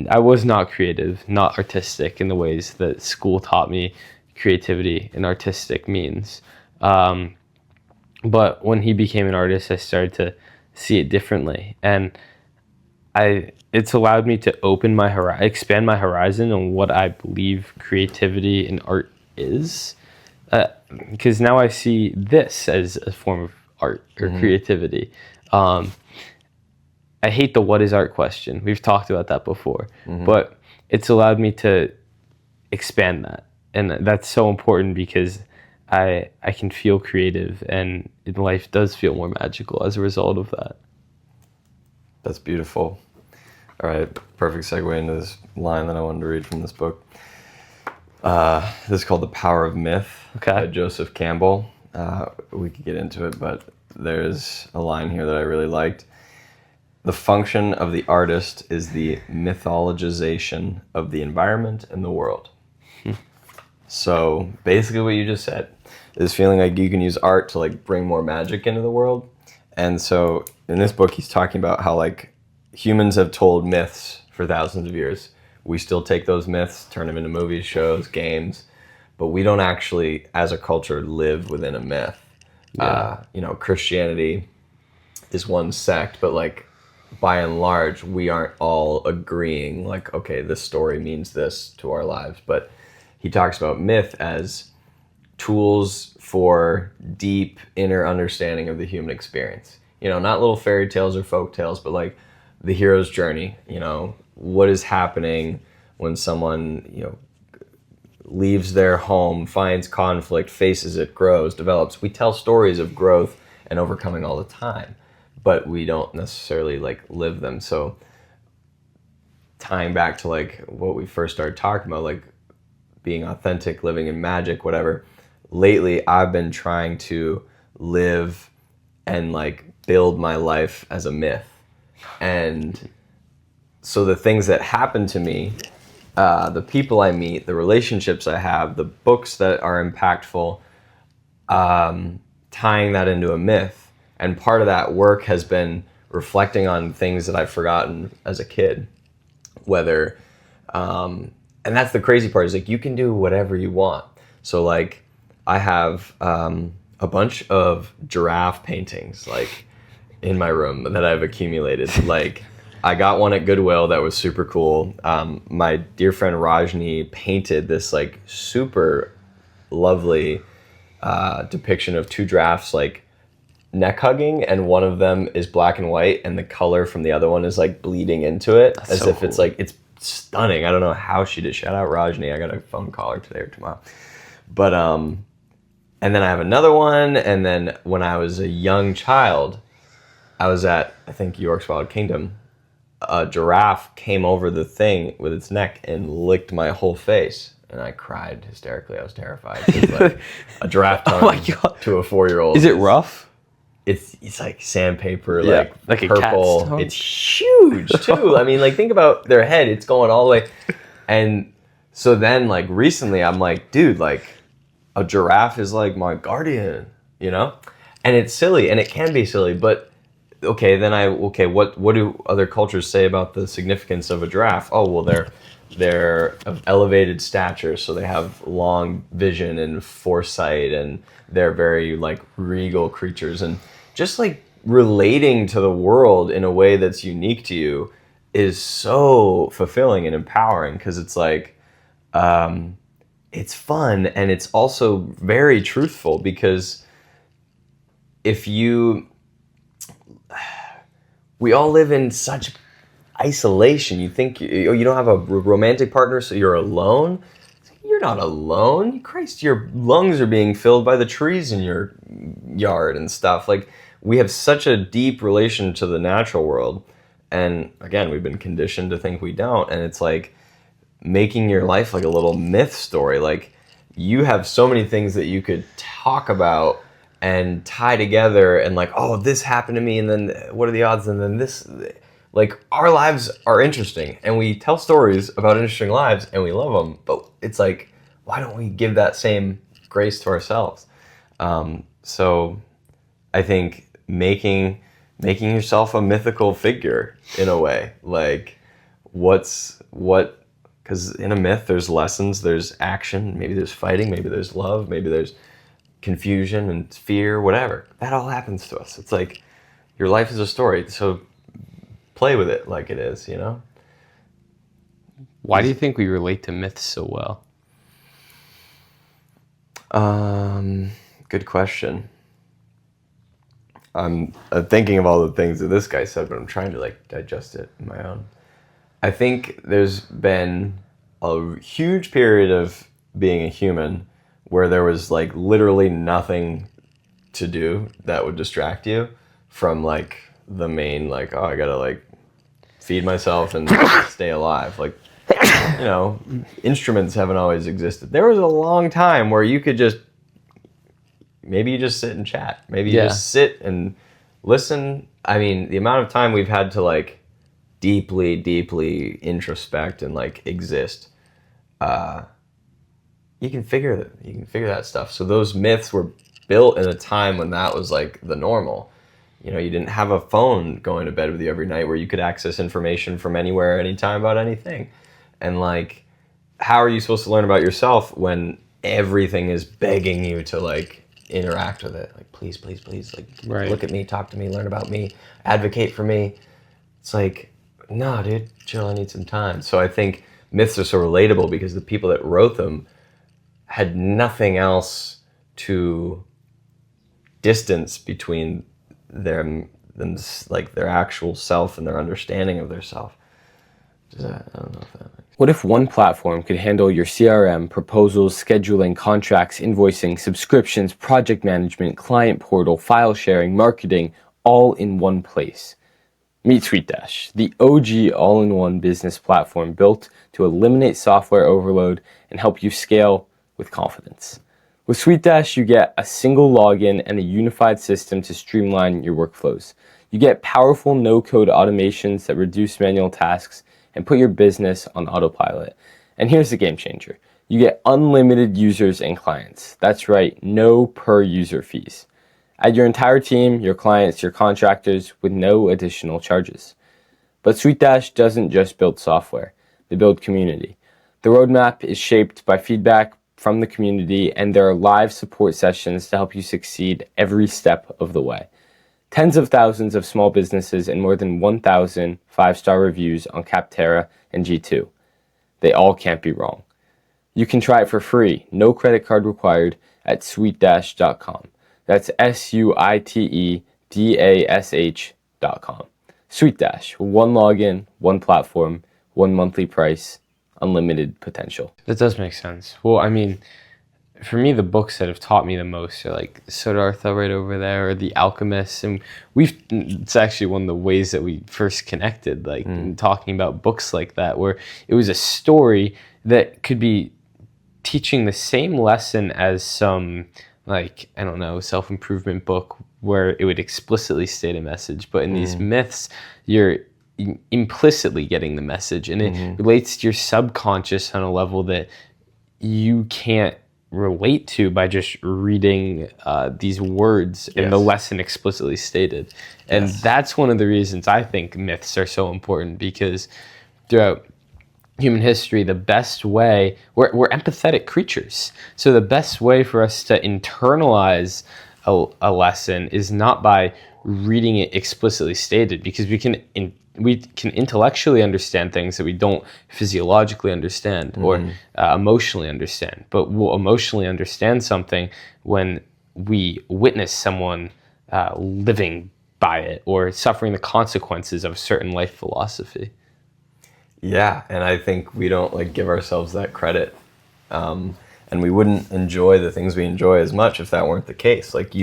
I was not creative, not artistic in the ways that school taught me creativity and artistic means. But when he became an artist, I started to see it differently, and it's allowed me to expand my horizon on what I believe creativity and art is. Because now I see this as a form of art or creativity. I hate the what is art question. We've talked about that before, but it's allowed me to expand that. And that's so important because I can feel creative, and life does feel more magical as a result of that. That's beautiful. All right, perfect segue into this line that I wanted to read from this book. This is called The Power of Myth by Joseph Campbell. We could get into it, but there's a line here that I really liked. The function of the artist is the mythologization of the environment and the world. So basically what you just said is feeling like you can use art to like bring more magic into the world. And so in this book, he's talking about how like humans have told myths for thousands of years. We still take those myths, turn them into movies, shows, games, but we don't actually, as a culture, live within a myth. Yeah. Christianity is one sect, but like by and large, we aren't all agreeing like, okay, this story means this to our lives. But he talks about myth as tools for deep inner understanding of the human experience. Not little fairy tales or folk tales, but like the hero's journey. What is happening when someone, leaves their home, finds conflict, faces it, grows, develops. We tell stories of growth and overcoming all the time, but we don't necessarily like live them. So tying back to like what we first started talking about, like being authentic, living in magic, whatever. Lately, I've been trying to live and like build my life as a myth. And so the things that happen to me, the people I meet, the relationships I have, the books that are impactful, tying that into a myth. And part of that work has been reflecting on things that I've forgotten as a kid. Whether, and that's the crazy part, is like you can do whatever you want. So like I have a bunch of giraffe paintings like in my room that I've accumulated. Like I got one at Goodwill that was super cool. My dear friend Rajni painted this like super lovely depiction of two giraffes like neck hugging, and one of them is black and white and the color from the other one is like bleeding into it. That's as so if cool. It's like, it's stunning. I don't know how she did. Shout out Rajni. I got a phone call her today or tomorrow. But and then I have another one, and then when I was a young child, I was at, I think, York's Wild Kingdom. A giraffe came over the thing with its neck and licked my whole face, and I cried hysterically. I was terrified. Like a giraffe tongue to a 4-year-old. Is it rough? It's like sandpaper, like purple. A cat's tongue? It's huge too. I mean, like think about their head. It's going all the way. And so then like recently I'm like, dude, like a giraffe is like my guardian, And it's silly, and it can be silly, but okay, then what do other cultures say about the significance of a giraffe? Oh, well, they're of elevated stature, so they have long vision and foresight, and they're very like regal creatures, and just like relating to the world in a way that's unique to you is so fulfilling and empowering, because it's like it's fun, and it's also very truthful, because we all live in such isolation. You think you don't have a romantic partner, so you're alone. You're not alone. Christ, your lungs are being filled by the trees in your yard and stuff. Like, we have such a deep relation to the natural world. And again, we've been conditioned to think we don't. And it's like making your life like a little myth story. Like, you have so many things that you could talk about and tie together, and like, oh, this happened to me, and then what are the odds, and then this, like, our lives are interesting, and we tell stories about interesting lives, and we love them, but it's like, why don't we give that same grace to ourselves? So I think making yourself a mythical figure in a way, like because in a myth there's lessons, there's action, maybe there's fighting, maybe there's love, maybe there's confusion and fear, whatever. That all happens to us. It's like your life is a story, so play with it like it is, you know? Why do you think we relate to myths so well? Good question. I'm thinking of all the things that this guy said, but I'm trying to like digest it in my own. I think there's been a huge period of being a human where there was like literally nothing to do that would distract you from like the main, like, oh, I gotta like feed myself and stay alive. Like, you know, instruments haven't always existed. There was a long time where you could just, maybe you just sit and chat. Maybe you just sit and listen. I mean, the amount of time we've had to like deeply, deeply introspect and like exist, you can figure that stuff. So those myths were built in a time when that was like the normal. You know, you didn't have a phone going to bed with you every night where you could access information from anywhere, anytime about anything. And like, how are you supposed to learn about yourself when everything is begging you to like interact with it? Like, please, please, please, like, look at me, talk to me, learn about me, advocate for me. It's like, no, dude, chill, I need some time. So I think myths are so relatable because the people that wrote them had nothing else to distance between them, like their actual self and their understanding of their self. I don't know if that makes... What if one platform could handle your CRM, proposals, scheduling, contracts, invoicing, subscriptions, project management, client portal, file sharing, marketing, all in one place? Meet SweetDash, the OG all-in-one business platform built to eliminate software overload and help you scale with confidence. With SweetDash, you get a single login and a unified system to streamline your workflows. You get powerful no-code automations that reduce manual tasks and put your business on autopilot. And here's the game changer. You get unlimited users and clients. That's right, no per user fees. Add your entire team, your clients, your contractors with no additional charges. But SweetDash doesn't just build software, they build community. The roadmap is shaped by feedback from the community, and there are live support sessions to help you succeed every step of the way. Tens of thousands of small businesses and more than 1,000 five-star reviews on Capterra and G2. They all can't be wrong. You can try it for free, no credit card required, at sweetdash.com. That's SUITEDASH.com. SweetDash, one login, one platform, one monthly price, unlimited potential. That does make sense. Well, I mean, for me, the books that have taught me the most are like Siddhartha right over there, or The Alchemist, and it's actually one of the ways that we first connected, like in talking about books like that, where it was a story that could be teaching the same lesson as some, like, I don't know, self-improvement book where it would explicitly state a message, but in these myths, you're implicitly getting the message, and it relates to your subconscious on a level that you can't relate to by just reading these words and the lesson explicitly stated. And that's one of the reasons I think myths are so important, because throughout human history, the best way, we're empathetic creatures, so the best way for us to internalize a lesson is not by reading it explicitly stated, because we can intellectually understand things that we don't physiologically understand or emotionally understand. But we'll emotionally understand something when we witness someone living by it or suffering the consequences of a certain life philosophy. Yeah, and I think we don't like give ourselves that credit. And we wouldn't enjoy the things we enjoy as much if that weren't the case. Like,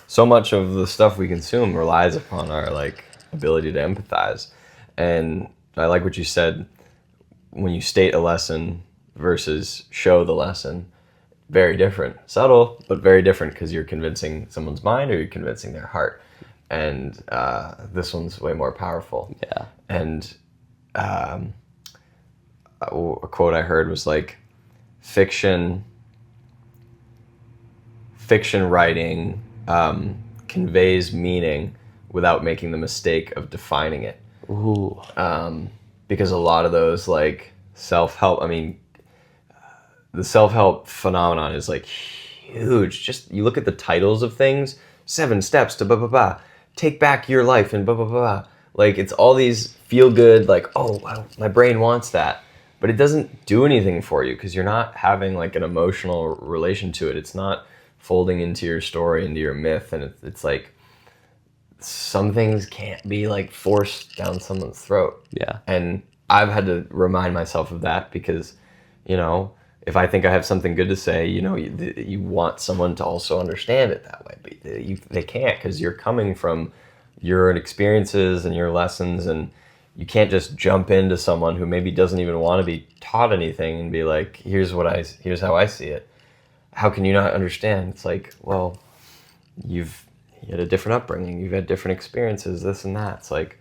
so much of the stuff we consume relies upon our like ability to empathize. And I like what you said, when you state a lesson versus show the lesson, very different. Subtle, but very different, because you're convincing someone's mind or you're convincing their heart. And this one's way more powerful. Yeah. And a quote I heard was like, fiction writing conveys meaning without making the mistake of defining it. Ooh. because a lot of those like self-help, I mean, the self-help phenomenon is like huge. Just you look at the titles of things, 7 steps to blah blah blah, take back your life and blah blah blah. Like it's all these feel good, like, oh wow, my brain wants that, but it doesn't do anything for you because you're not having like an emotional relation to it. It's not folding into your story, into your myth, and it's like some things can't be like forced down someone's throat. Yeah. And I've had to remind myself of that because, you know, if I think I have something good to say, you know, you want someone to also understand it that way, but they can't because you're coming from your experiences and your lessons, and you can't just jump into someone who maybe doesn't even want to be taught anything and be like, here's how I see it. How can you not understand? It's like, well, you had a different upbringing, you've had different experiences, this and that. It's like,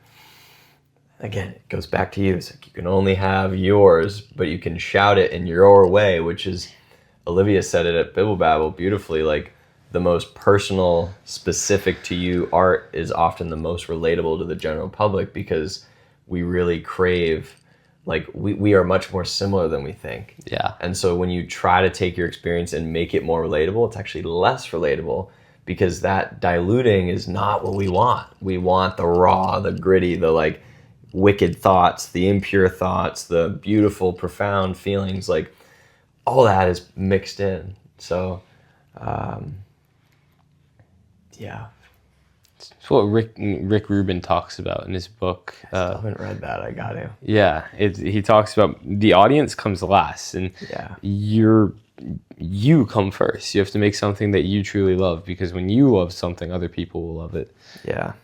again, it goes back to you. It's like you can only have yours, but you can shout it in your way, which is, Olivia said it at Bibble Babble beautifully, like the most personal, specific to you art is often the most relatable to the general public because we really crave, like we are much more similar than we think. Yeah. And so when you try to take your experience and make it more relatable, it's actually less relatable because that diluting is not what we want. We want the raw, the gritty, the like wicked thoughts, the impure thoughts, the beautiful, profound feelings, like all that is mixed in. So, yeah. It's what Rick Rubin talks about in his book. I haven't read that. I got to. Yeah, he talks about the audience comes last, and Yeah. you come first. You have to make something that you truly love, because when you love something, other people will love it. Yeah.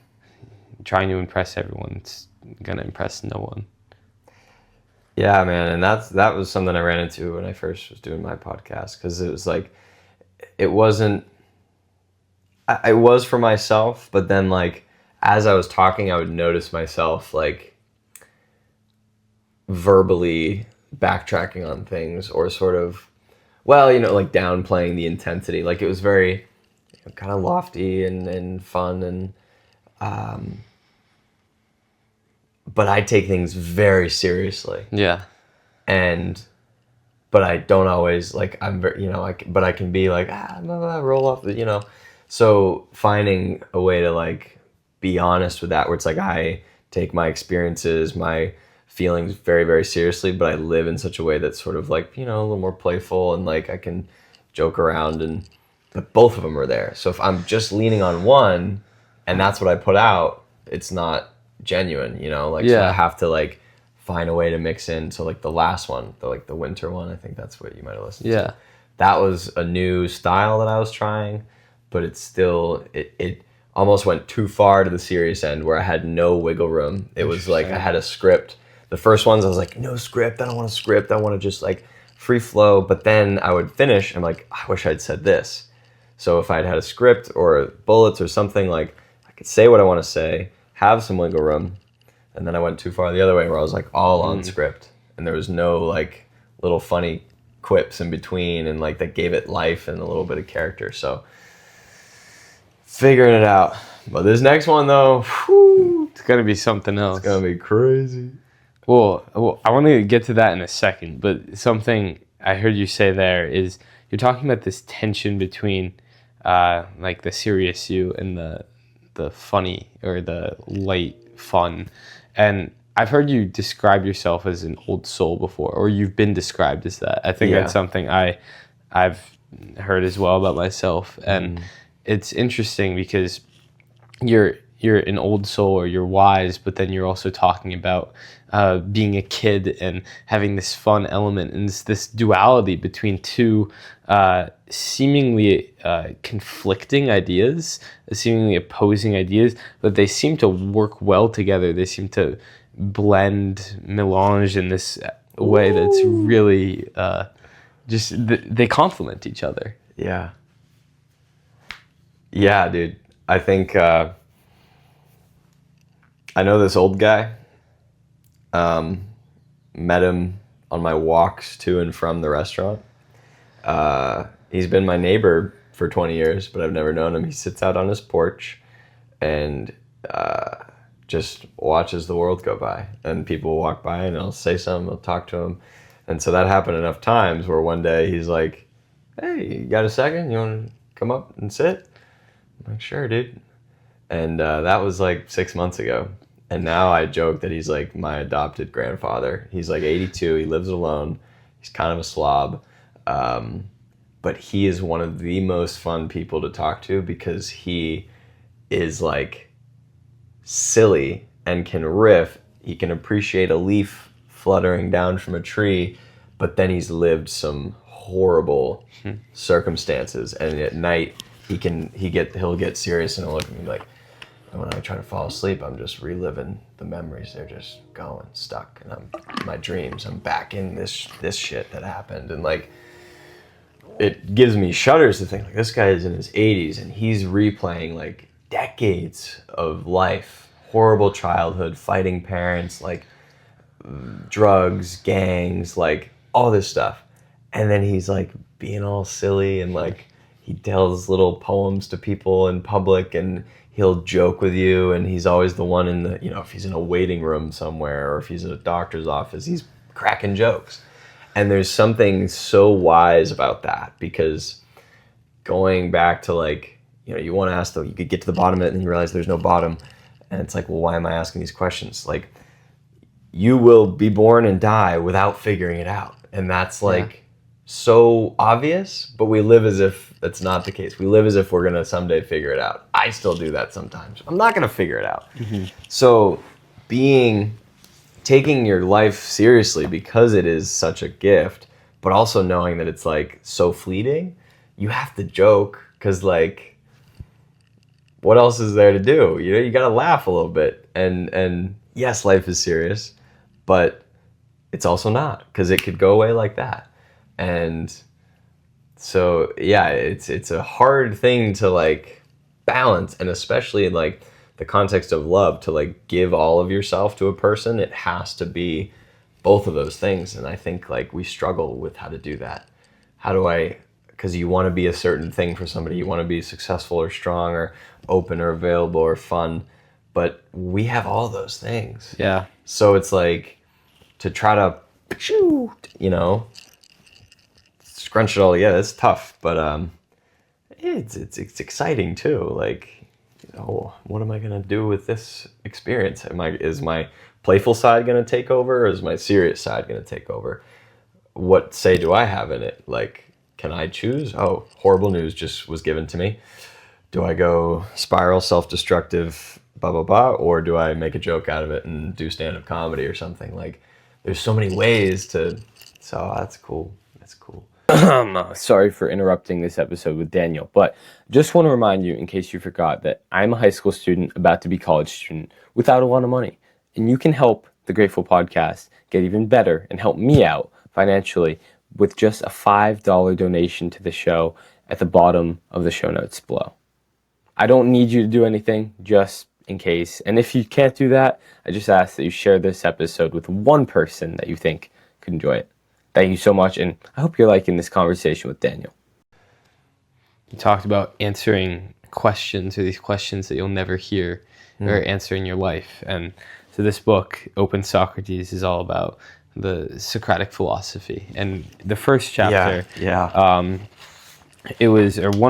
Trying to impress everyone, it's gonna impress no one. Yeah, man, and that was something I ran into when I first was doing my podcast, because it was like, it wasn't. I was for myself, but then like as I was talking, I would notice myself like verbally backtracking on things, or sort of, well, you know, like downplaying the intensity. Like it was very kind of lofty and fun, and but I take things very seriously. Yeah. But I don't always, like, I'm very, you know, but I can be like, blah, blah, roll off the, you know. So finding a way to like be honest with that, where it's like I take my experiences, my feelings very, very seriously, but I live in such a way that's sort of like, you know, a little more playful, and like I can joke around, and but both of them are there. So if I'm just leaning on one and that's what I put out, it's not genuine, you know, like, Yeah. So I have to like find a way to mix in. So like the last one, the winter one, I think that's what you might have listened to. Yeah. That was a new style that I was trying, but it's still, it almost went too far to the serious end where I had no wiggle room. It was like I had a script. The first ones I was like, no script, I don't want a script, I want to just like free flow. But then I would finish, I'm like, I wish I'd said this. So if I'd had a script or bullets or something, like I could say what I want to say, have some wiggle room. And then I went too far the other way where I was like all on script, and there was no like little funny quips in between, and like that gave it life and a little bit of character. So figuring it out. But this next one though, whew, It's gonna be something else. it's gonna be crazy. Well, I want to get to that in a second, but something I heard you say there is you're talking about this tension between like the serious you and the funny, or the light fun. And I've heard you describe yourself as an old soul before, or you've been described as that. I think Yeah. that's something I've heard as well about myself. And it's interesting because you're an old soul, or you're wise, but then you're also talking about being a kid and having this fun element, and this duality between two seemingly conflicting ideas, seemingly opposing ideas, but they seem to work well together. They seem to blend, melange in this way that's really they complement each other. Yeah. Yeah, dude. I think I know this old guy. Met him on my walks to and from the restaurant. He's been my neighbor for 20 years, but I've never known him. He sits out on his porch, and just watches the world go by, and people walk by and I'll say something, I'll talk to him. And so that happened enough times where one day he's like, hey, you got a second? You want to come up and sit? I'm like, sure, dude. And that was like 6 months ago. And now I joke that he's like my adopted grandfather. He's like 82. He lives alone. He's kind of a slob. But he is one of the most fun people to talk to because he is like silly and can riff. He can appreciate a leaf fluttering down from a tree, but then he's lived some horrible circumstances. And at night he'll get serious and he'll look at me like, and when I try to fall asleep, I'm just reliving the memories. They're just going stuck, and my dreams. I'm back in this shit that happened, and like it gives me shudders to think like this guy is in his 80s and he's replaying like decades of life, horrible childhood, fighting parents, like drugs, gangs, like all this stuff, and then he's like being all silly and like he tells little poems to people in public and he'll joke with you, and he's always the one in the, if he's in a waiting room somewhere or if he's in a doctor's office, he's cracking jokes. And there's something so wise about that, because going back to like, you want to ask you could get to the bottom of it and then you realize there's no bottom. And it's like, well, why am I asking these questions? Like, you will be born and die without figuring it out. And that's like so obvious, but we live as if that's not the case. We live as if we're going to someday figure it out. I still do that sometimes. I'm not going to figure it out. Mm-hmm. So taking your life seriously because it is such a gift, but also knowing that it's like so fleeting, you have to joke because like, what else is there to do? You got to laugh a little bit. And yes, life is serious, but it's also not, because it could go away like that. And so, yeah, it's a hard thing to like balance, and especially in like the context of love, to like give all of yourself to a person, it has to be both of those things. And I think like we struggle with how to do that. Because you want to be a certain thing for somebody, you want to be successful or strong or open or available or fun, but we have all those things. Yeah. So it's like to try to, scrunch it all together. It's tough, but it's exciting too. Like, what am I gonna do with this experience? Is my playful side gonna take over, or is my serious side gonna take over? What say do I have in it? Like, can I choose? Oh, horrible news just was given to me. Do I go spiral, self-destructive, blah blah blah, or do I make a joke out of it and do stand-up comedy or something? Like, there's so many ways to. So that's cool. That's cool. Sorry for interrupting this episode with Daniel, but just want to remind you, in case you forgot, that I'm a high school student about to be college student without a lot of money. And you can help the Grateful Podcast get even better and help me out financially with just a $5 donation to the show at the bottom of the show notes below. I don't need you to do anything, just in case. And if you can't do that, I just ask that you share this episode with one person that you think could enjoy it. Thank you so much, and I hope you're liking this conversation with Daniel. You talked about answering questions, or these questions that you'll never hear or answer in your life. And so this book, Open Socrates, is all about the Socratic philosophy. And the first chapter, one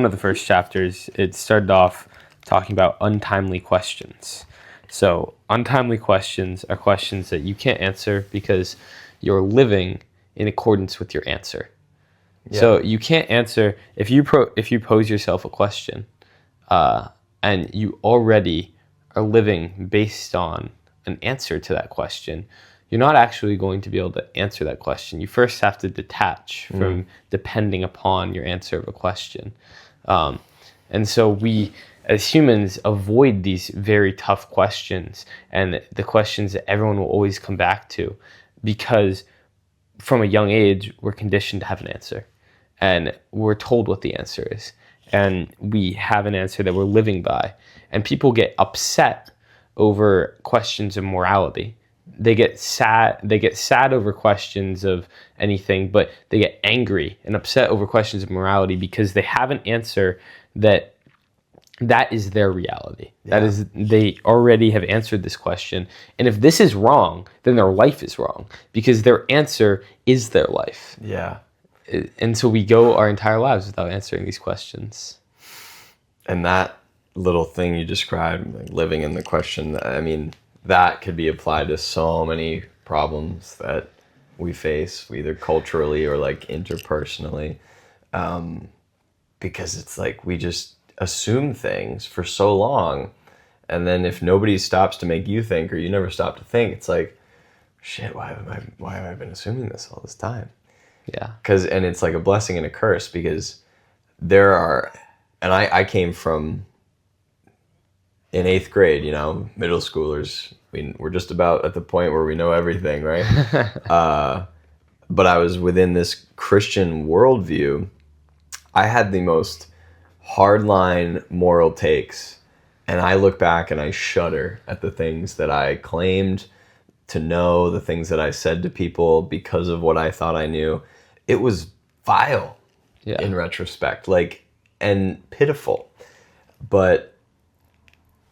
of the first chapters, it started off talking about untimely questions. So untimely questions are questions that you can't answer because you're living in accordance with your answer. Yeah. So you can't answer if you pose yourself a question, and you already are living based on an answer to that question. You're not actually going to be able to answer that question. You first have to detach from depending upon your answer of a question, and so we, as humans, avoid these very tough questions and the questions that everyone will always come back to, because from a young age, we're conditioned to have an answer, and we're told what the answer is, and we have an answer that we're living by. And people get upset over questions of morality. They get sad over questions of anything, but they get angry and upset over questions of morality because they have an answer that that is their reality. That Yeah. is, they already have answered this question. And if this is wrong, then their life is wrong because their answer is their life. Yeah. And so we go our entire lives without answering these questions. And that little thing you described, like living in the question, I mean, that could be applied to so many problems that we face, either culturally or like interpersonally, because it's like we just assume things for so long. And then if nobody stops to make you think, or you never stop to think, it's like, shit, why have I been assuming this all this time? Yeah. And it's like a blessing and a curse, because there are, and I came from, in 8th grade, middle schoolers, we're just about at the point where we know everything, right? But I was within this Christian worldview. I had the most hardline moral takes, and I look back and I shudder at the things that I claimed to know, the things that I said to people because of what I thought I knew. It was vile in retrospect, and pitiful. But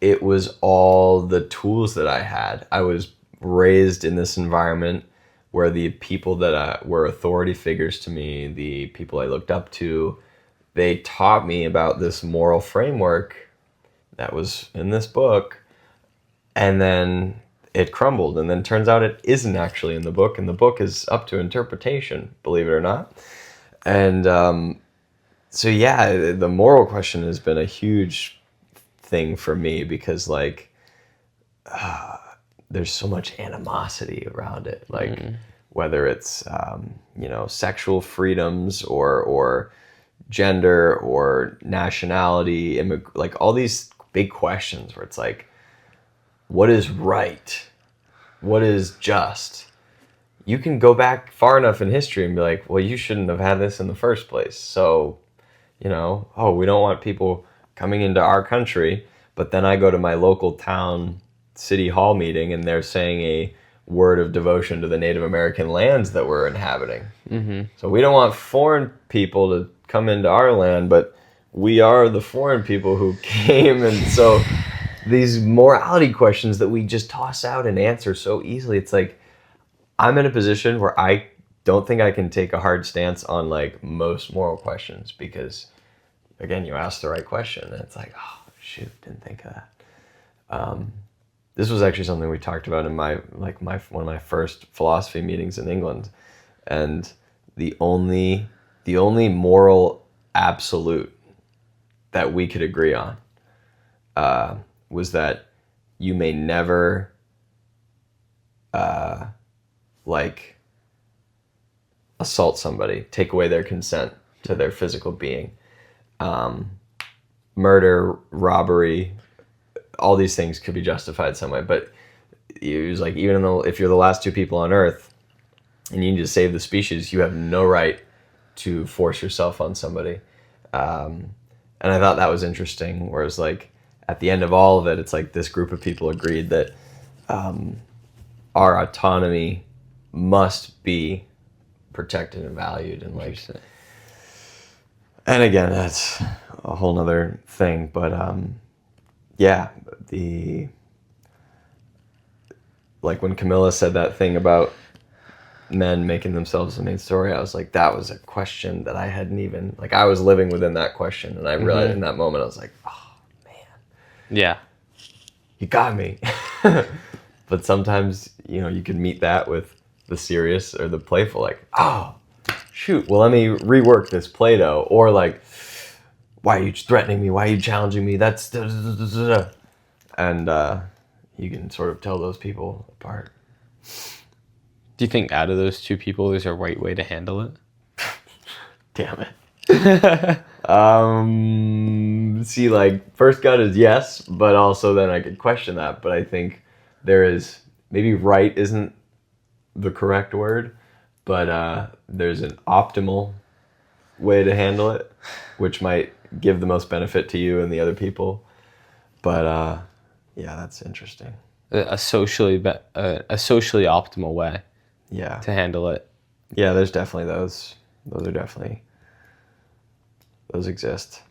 it was all the tools that I had. I was raised in this environment where the people that were authority figures to me, the people I looked up to, they taught me about this moral framework that was in this book, and then it crumbled, and then turns out it isn't actually in the book, and the book is up to interpretation, believe it or not. And so yeah, the moral question has been a huge thing for me, because there's so much animosity around it, whether it's sexual freedoms or gender or nationality, like all these big questions where it's like, what is right? What is just? You can go back far enough in history and be like, well, you shouldn't have had this in the first place. So, we don't want people coming into our country. But then I go to my local town city hall meeting and they're saying a word of devotion to the Native American lands that we're inhabiting. Mm-hmm. So we don't want foreign people to come into our land, but we are the foreign people who came. And so these morality questions that we just toss out and answer so easily, it's like, I'm in a position where I don't think I can take a hard stance on most moral questions, because again, you ask the right question and it's like, oh shoot, didn't think of that. This was actually something we talked about in my one of my first philosophy meetings in England, and the only moral absolute that we could agree on was that you may never assault somebody, take away their consent to their physical being, murder, robbery, all these things could be justified some way. But it was like, even though if you're the last two people on Earth and you need to save the species, you have no right to force yourself on somebody. And I thought that was interesting, whereas at the end of all of it, it's like this group of people agreed that our autonomy must be protected and valued, and and again, that's a whole nother thing, but yeah, when Camilla said that thing about men making themselves the main story, I was like, that was a question that I hadn't even, I was living within that question, and I realized in that moment, I was like, oh man, yeah, you got me. But sometimes, you can meet that with the serious or the playful, oh, shoot, well, let me rework this Play-Doh. Or why are you threatening me? Why are you challenging me? That's... da, da, da, da, da. And you can sort of tell those people apart. Do you think out of those two people, there's a right way to handle it? Damn it. See, first gut is yes, but also then I could question that. But I think there is, maybe right isn't the correct word, but there's an optimal way to handle it, which might give the most benefit to you and the other people. But yeah, that's interesting. A socially optimal way, yeah, to handle it. Yeah, there's definitely those. Those exist.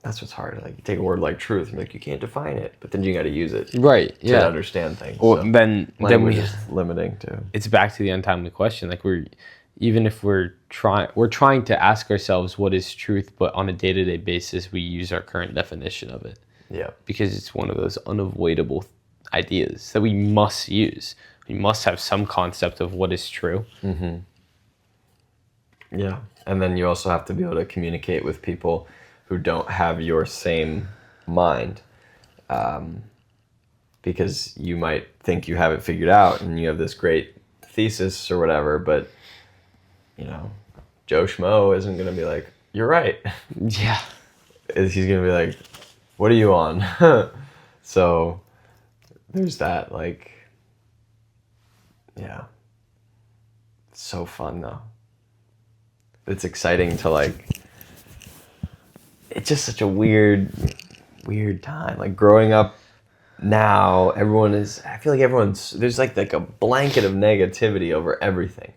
that's what's hard. Like you take a word like truth, and like you can't define it, but then you got to use it Right. to Yeah. understand things. Well, So then language we is limiting too. it's back to the untimely question. Like even if we're trying to ask ourselves what is truth, but on a day-to-day basis we use our current definition of it. Yeah. Because it's one of those unavoidable ideas that we must use. We must have some concept of what is true. Mm-hmm. Yeah. And then you also have to be able to communicate with people who don't have your same mind. Because you might think you have it figured out and you have this great thesis or whatever, but, you know, Joe Schmo isn't going to be like, you're right. Yeah. He's going to be like, what are you on? So there's that, like, yeah. It's so fun, though. It's exciting to, like, it's just such a weird time. Like, growing up now, I feel like there's like a blanket of negativity over everything.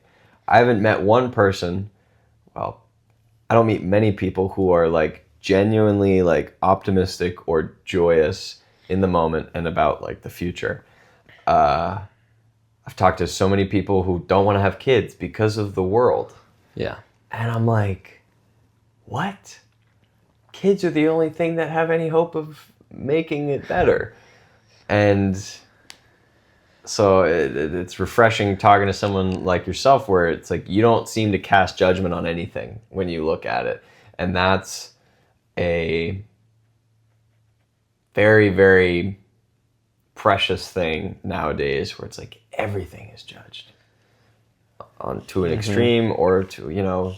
I haven't met one person, well, I don't meet many people who are, like, genuinely, like, optimistic or joyous in the moment and about, like, the future. I've talked to so many people who don't want to have kids because of the world. Yeah. And I'm like, what? Kids are the only thing that have any hope of making it better. And so it's refreshing talking to someone like yourself where it's like you don't seem to cast judgment on anything when you look at it. And that's a very, very precious thing nowadays where it's like everything is judged to an extreme or to, you know,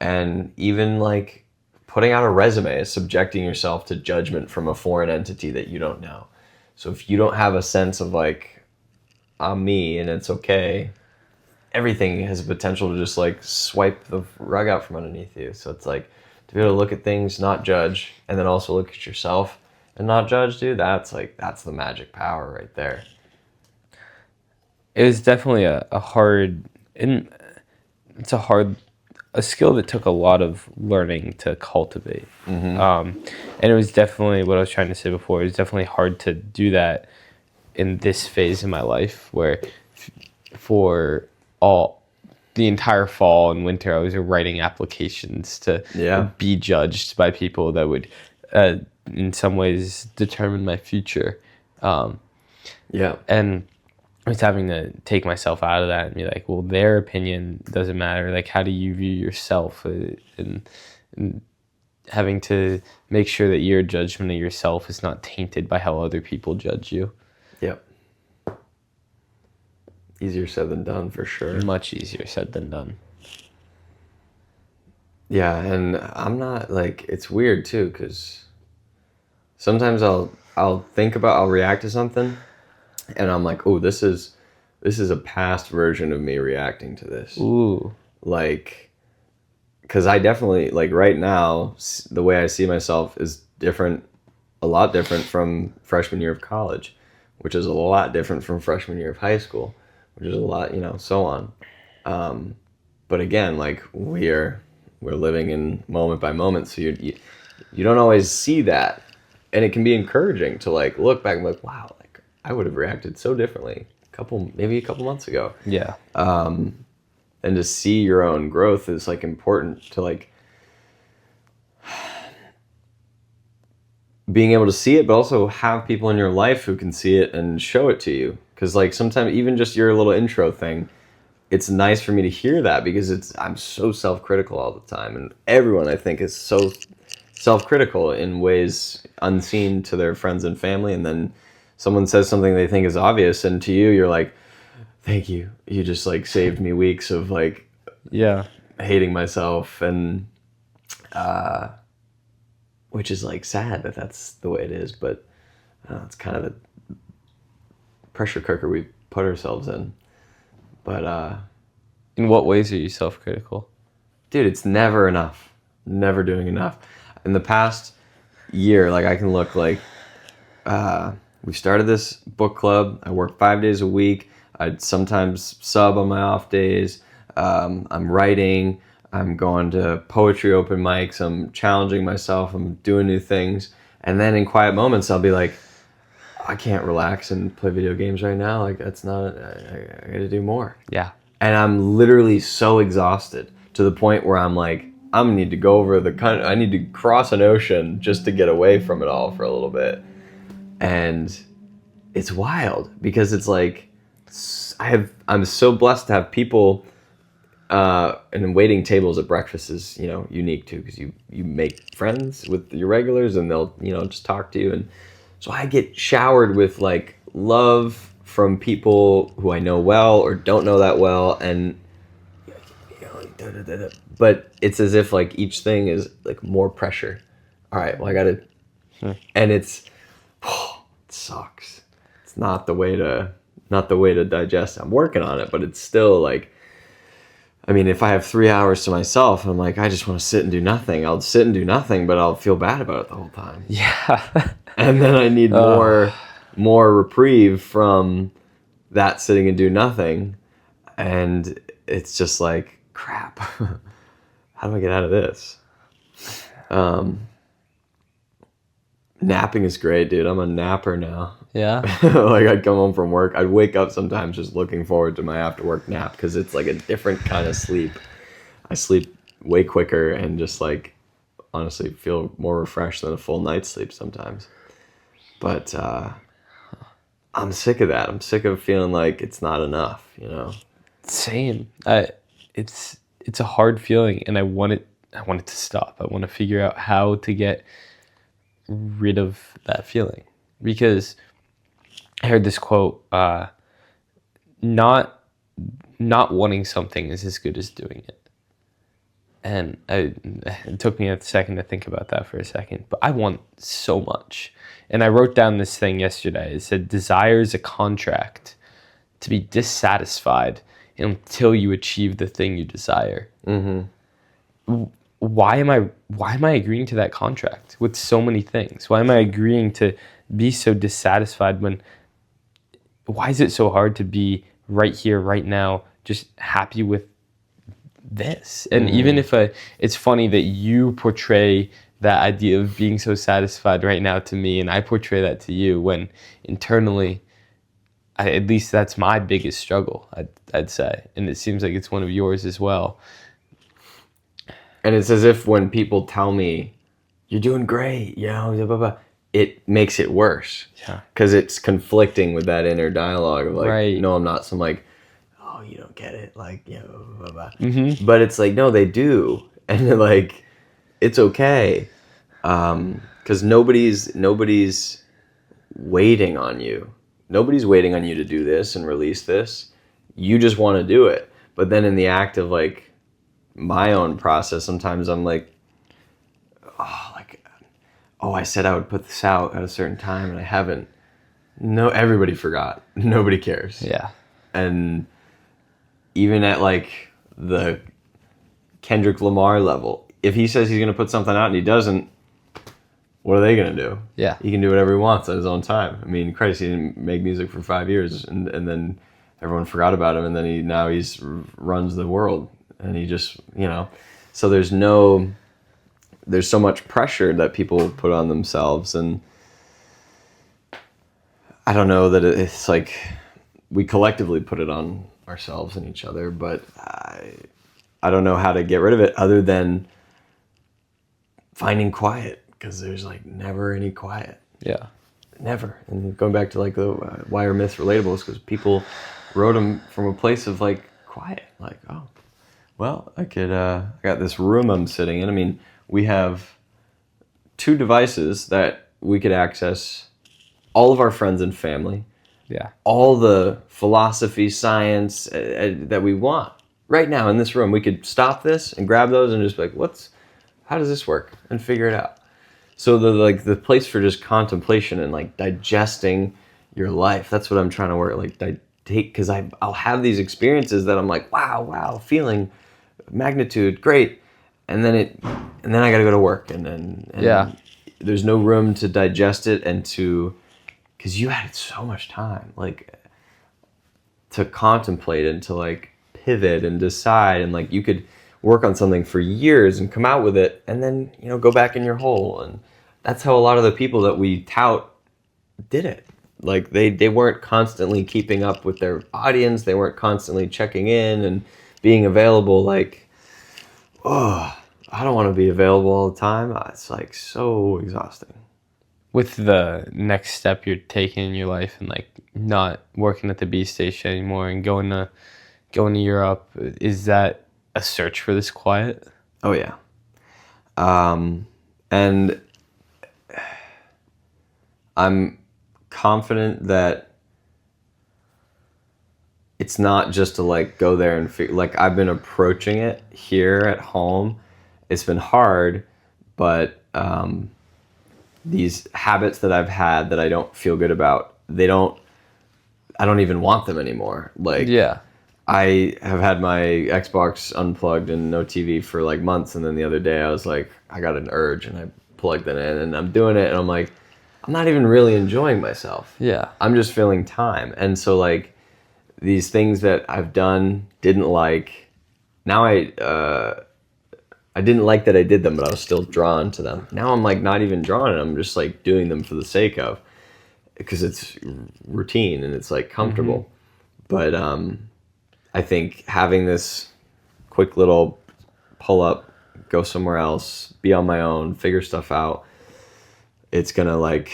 and even like putting out a resume is subjecting yourself to judgment from a foreign entity that you don't know. So if you don't have a sense of like, I'm me and it's okay, everything has the potential to just like swipe the rug out from underneath you. So it's like to be able to look at things, not judge, and then also look at yourself and not judge, dude, that's the magic power right there. It was definitely a skill that took a lot of learning to cultivate. And it was definitely what I was trying to say before. It was definitely hard to do that in this phase in my life where for the entire fall and winter, I was writing applications to be judged by people that would, in some ways, determine my future. And I was having to take myself out of that and be like, well, their opinion doesn't matter. Like, how do you view yourself? And having to make sure that your judgment of yourself is not tainted by how other people judge you. Yep. Easier said than done, for sure. Much easier said than done. Yeah, and I'm not, like, it's weird, too, because sometimes I'll react to something, and I'm like, oh, this is a past version of me reacting to this. Ooh. Like, because I definitely, like, right now, the way I see myself is a lot different from freshman year of college, which is a lot different from freshman year of high school, which is a lot, you know, so on. But again, like, we're living in moment by moment, so you don't always see that. And it can be encouraging to, like, look back and be like, wow, like, I would have reacted so differently maybe a couple months ago. Yeah. And to see your own growth is, like, important to, like, being able to see it, but also have people in your life who can see it and show it to you. Because, like, sometimes even just your little intro thing, it's nice for me to hear that because I'm so self-critical all the time. And everyone, I think, is so self-critical in ways unseen to their friends and family. And then someone says something they think is obvious, and to you, you're like, thank you. You just, like, saved me weeks of, like, hating myself. And which is, like, sad that that's the way it is. But it's kind of the pressure cooker we put ourselves in. But in what ways are you self-critical? Dude, it's never enough. Never doing enough. In the past year, like, I can look like we started this book club. I work 5 days a week. I'd sometimes sub on my off days. I'm writing. I'm going to poetry open mics. I'm challenging myself. I'm doing new things. And then in quiet moments, I'll be like, I can't relax and play video games right now. Like, that's not, I got to do more. Yeah. And I'm literally so exhausted to the point where I'm like, I'm gonna need to go over I need to cross an ocean just to get away from it all for a little bit. And it's wild because it's like, I'm so blessed to have people, and waiting tables at breakfast is, unique too, because you make friends with your regulars and they'll, just talk to you. And so I get showered with like love from people who I know well or don't know that well. And, but it's as if like each thing is like more pressure. All right, well, I gotta, and it sucks. It's not the way to digest. I'm working on it, but it's still like, I mean, if I have 3 hours to myself, I'm like, I just want to sit and do nothing. I'll sit and do nothing, but I'll feel bad about it the whole time. Yeah. And then I need more reprieve from that sitting and do nothing. And it's just like, crap. How do I get out of this? Napping is great, dude. I'm a napper now. Yeah. Like, I'd come home from work. I'd wake up sometimes just looking forward to my after work nap because it's like a different kind of sleep. I sleep way quicker and just like honestly feel more refreshed than a full night's sleep sometimes. But I'm sick of that. I'm sick of feeling like it's not enough, Same. It's a hard feeling, and I want it to stop. I want to figure out how to get rid of that feeling, because I heard this quote: "Not wanting something is as good as doing it." And it took me a second to think about that for a second. But I want so much, and I wrote down this thing yesterday. It said, "Desire is a contract to be dissatisfied until you achieve the thing you desire." Mm-hmm. Why am I agreeing to that contract with so many things? Why am I agreeing to be so dissatisfied why is it so hard to be right here, right now, just happy with this? And even if it's funny that you portray that idea of being so satisfied right now to me, and I portray that to you, when internally, at least that's my biggest struggle, I'd say. And it seems like it's one of yours as well. And it's as if when people tell me, you're doing great, blah, blah, blah, it makes it worse. Yeah. Because it's conflicting with that inner dialogue of like, Right. no, I'm not. So I'm like, oh, you don't get it. Like, blah, blah, blah. Mm-hmm. But it's like, no, they do. And they're like, it's okay. Because nobody's waiting on you. Nobody's waiting on you to do this and release this. You just want to do it. But then in the act of like my own process, sometimes I'm like, I said I would put this out at a certain time and I haven't. No, everybody forgot. Nobody cares. Yeah. And even at like the Kendrick Lamar level, if he says he's going to put something out and he doesn't, what are they going to do? Yeah. He can do whatever he wants at his own time. I mean, Christ, he didn't make music for 5 years and then everyone forgot about him, and then he runs the world, and he just, so there's so much pressure that people put on themselves, and I don't know that it's like we collectively put it on ourselves and each other, but I don't know how to get rid of it other than finding quiet, because there's like never any quiet. Yeah. Never. And going back to like the why are myths relatable is because people wrote them from a place of like quiet, like, oh, well, I got this room I'm sitting in. I mean, we have 2 devices that we could access all of our friends and family. Yeah. All the philosophy, science that we want. Right now in this room, we could stop this and grab those and just be like, how does this work? And figure it out. So the place for just contemplation and like digesting your life, that's what I'm trying to work, like because I'll have these experiences that I'm like, wow, feeling magnitude, great. And then I got to go to work, and yeah, there's no room to digest it and because you had so much time, like, to contemplate and to like pivot and decide, and like work on something for years and come out with it and then, go back in your hole. And that's how a lot of the people that we tout did it. Like they weren't constantly keeping up with their audience. They weren't constantly checking in and being available. Like, oh, I don't want to be available all the time. It's like so exhausting. With the next step you're taking in your life and like not working at the B station anymore and going to Europe, is that a search for this quiet? Oh yeah. And I'm confident that it's not just to like go there and like I've been approaching it here at home. It's been hard, but these habits that I've had that I don't feel good about, I don't even want them anymore. Like, Yeah. I have had my Xbox unplugged and no TV for like months, and then the other day I was like, I got an urge and I plugged it in and I'm doing it and I'm like, I'm not even really enjoying myself. Yeah. I'm just feeling time. And so like these things that I've done, didn't like, now I didn't like that I did them, but I was still drawn to them. Now I'm like not even drawn and I'm just like doing them for the sake of, because it's routine and it's like comfortable. But I think having this quick little pull up, go somewhere else, be on my own, figure stuff out, it's gonna like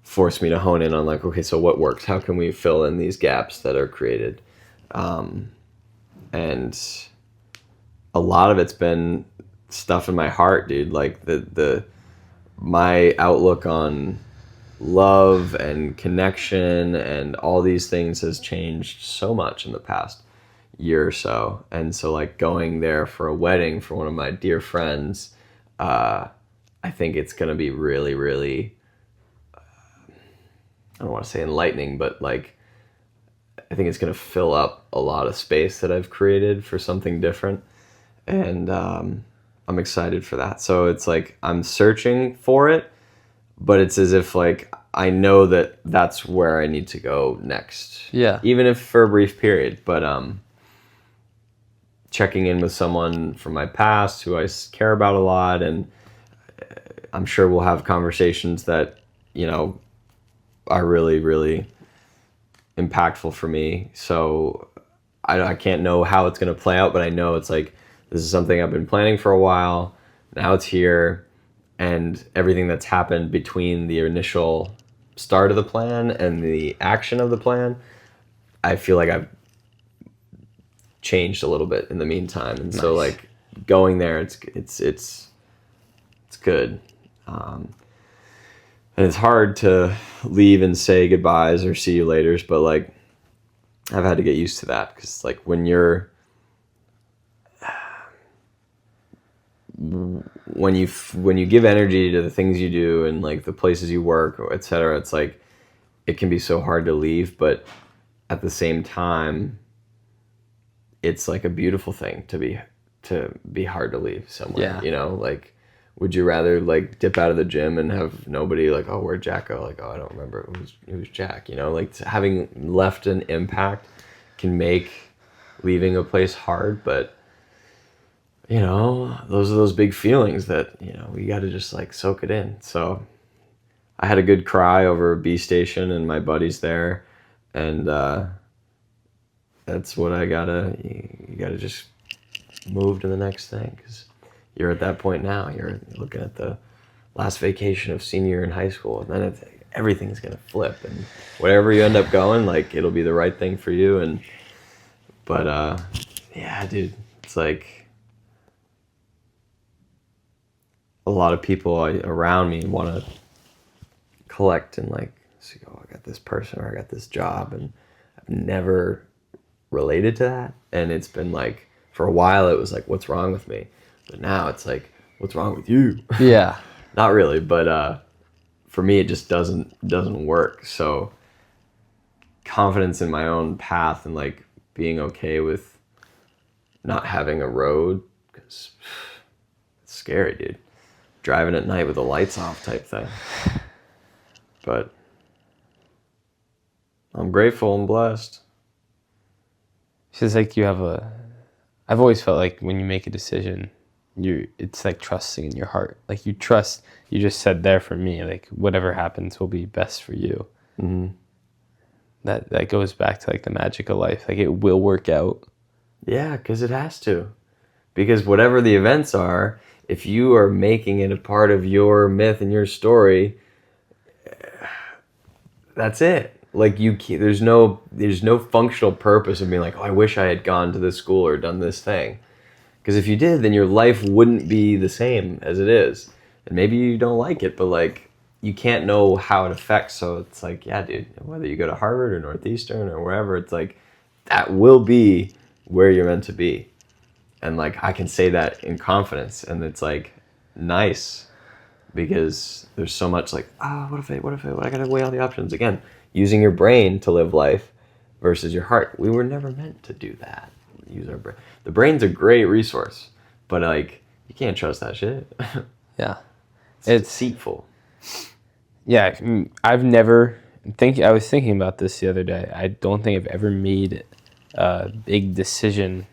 force me to hone in on like, okay, so what works? How can we fill in these gaps that are created? And a lot of it's been stuff in my heart, dude. Like my outlook on love and connection and all these things has changed so much in the past year or so. And so like going there for a wedding for one of my dear friends, I think it's going to be really, really, I don't want to say enlightening, but like, I think it's going to fill up a lot of space that I've created for something different. And I'm excited for that. So it's like, I'm searching for it, but it's as if like, I know that that's where I need to go next. Yeah. Even if for a brief period, but checking in with someone from my past who I care about a lot, and I'm sure we'll have conversations that, are really, really impactful for me. So I can't know how it's going to play out, but I know it's like, this is something I've been planning for a while. Now it's here, and everything that's happened between the initial start of the plan and the action of the plan, I feel like I've changed a little bit in the meantime. And so like going there, it's good. And it's hard to leave and say goodbyes or see you laters, but like I've had to get used to that, because like when you give energy to the things you do and like the places you work, etc., it's like it can be so hard to leave, but at the same time it's like a beautiful thing to be hard to leave somewhere. Yeah. Like, would you rather like dip out of the gym and have nobody like, oh, where'd Jack go? Like, oh, I don't remember who's Jack. Like having left an impact can make leaving a place hard, but those are those big feelings that we got to just like soak it in. So I had a good cry over B Station and my buddies there, and that's what you gotta just move to the next thing, because you're at that point now. You're looking at the last vacation of senior year in high school, and then everything's gonna flip, and whatever you end up going, like it'll be the right thing for you. But yeah, dude, it's like a lot of people around me want to collect and like see, oh, I got this person or I got this job, and I've never related to that. And it's been like, for a while it was like, what's wrong with me? But now it's like, what's wrong with you? Yeah. Not really, but for me it just doesn't work. So confidence in my own path and like being okay with not having a road, because it's scary, dude. Driving at night with the lights off type thing. But I'm grateful and blessed. It's just like you have a I've always felt like when you make a decision, it's like trusting in your heart. Like you trust, you just said there for me, like whatever happens will be best for you. Mm-hmm. That goes back to like the magic of life. Like it will work out. Yeah, because it has to. Because whatever the events are, if you are making it a part of your myth and your story, that's it. Like there's no functional purpose of being like, oh, I wish I had gone to this school or done this thing. Because if you did, then your life wouldn't be the same as it is. And maybe you don't like it, but like you can't know how it affects. So it's like, yeah, dude, whether you go to Harvard or Northeastern or wherever, it's like that will be where you're meant to be. And like I can say that in confidence, and it's like nice because there's so much like, what if I gotta weigh all the options again, using your brain to live life versus your heart. We were never meant to do that. Use our brain. The brain's a great resource, but like you can't trust that shit. Yeah, It's deceitful. Yeah, I was thinking about this the other day. I don't think I've ever made a big decision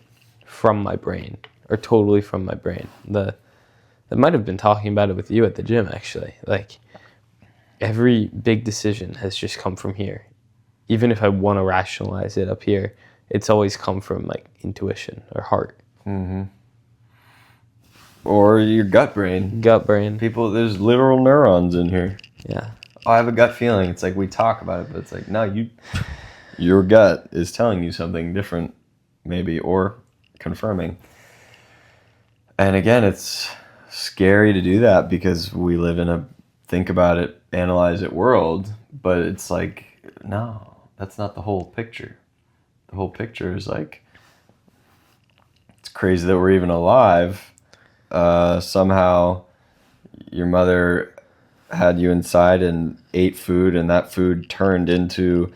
from my brain or totally from my brain. I might have been talking about it with you at the gym actually. Like every big decision has just come from here. Even if I want to rationalize it up here, it's always come from like intuition or heart. Mm-hmm. Or your gut brain. Gut brain. People, there's literal neurons in here. Yeah. Oh, I have a gut feeling. It's like we talk about it, but it's like, no, your gut is telling you something different, maybe, or confirming. And again, it's scary to do that because we live in a think about it, analyze it world, but it's like, no, that's not the whole picture. The whole picture is like, it's crazy that we're even alive. Somehow your mother had you inside and ate food, and that food turned into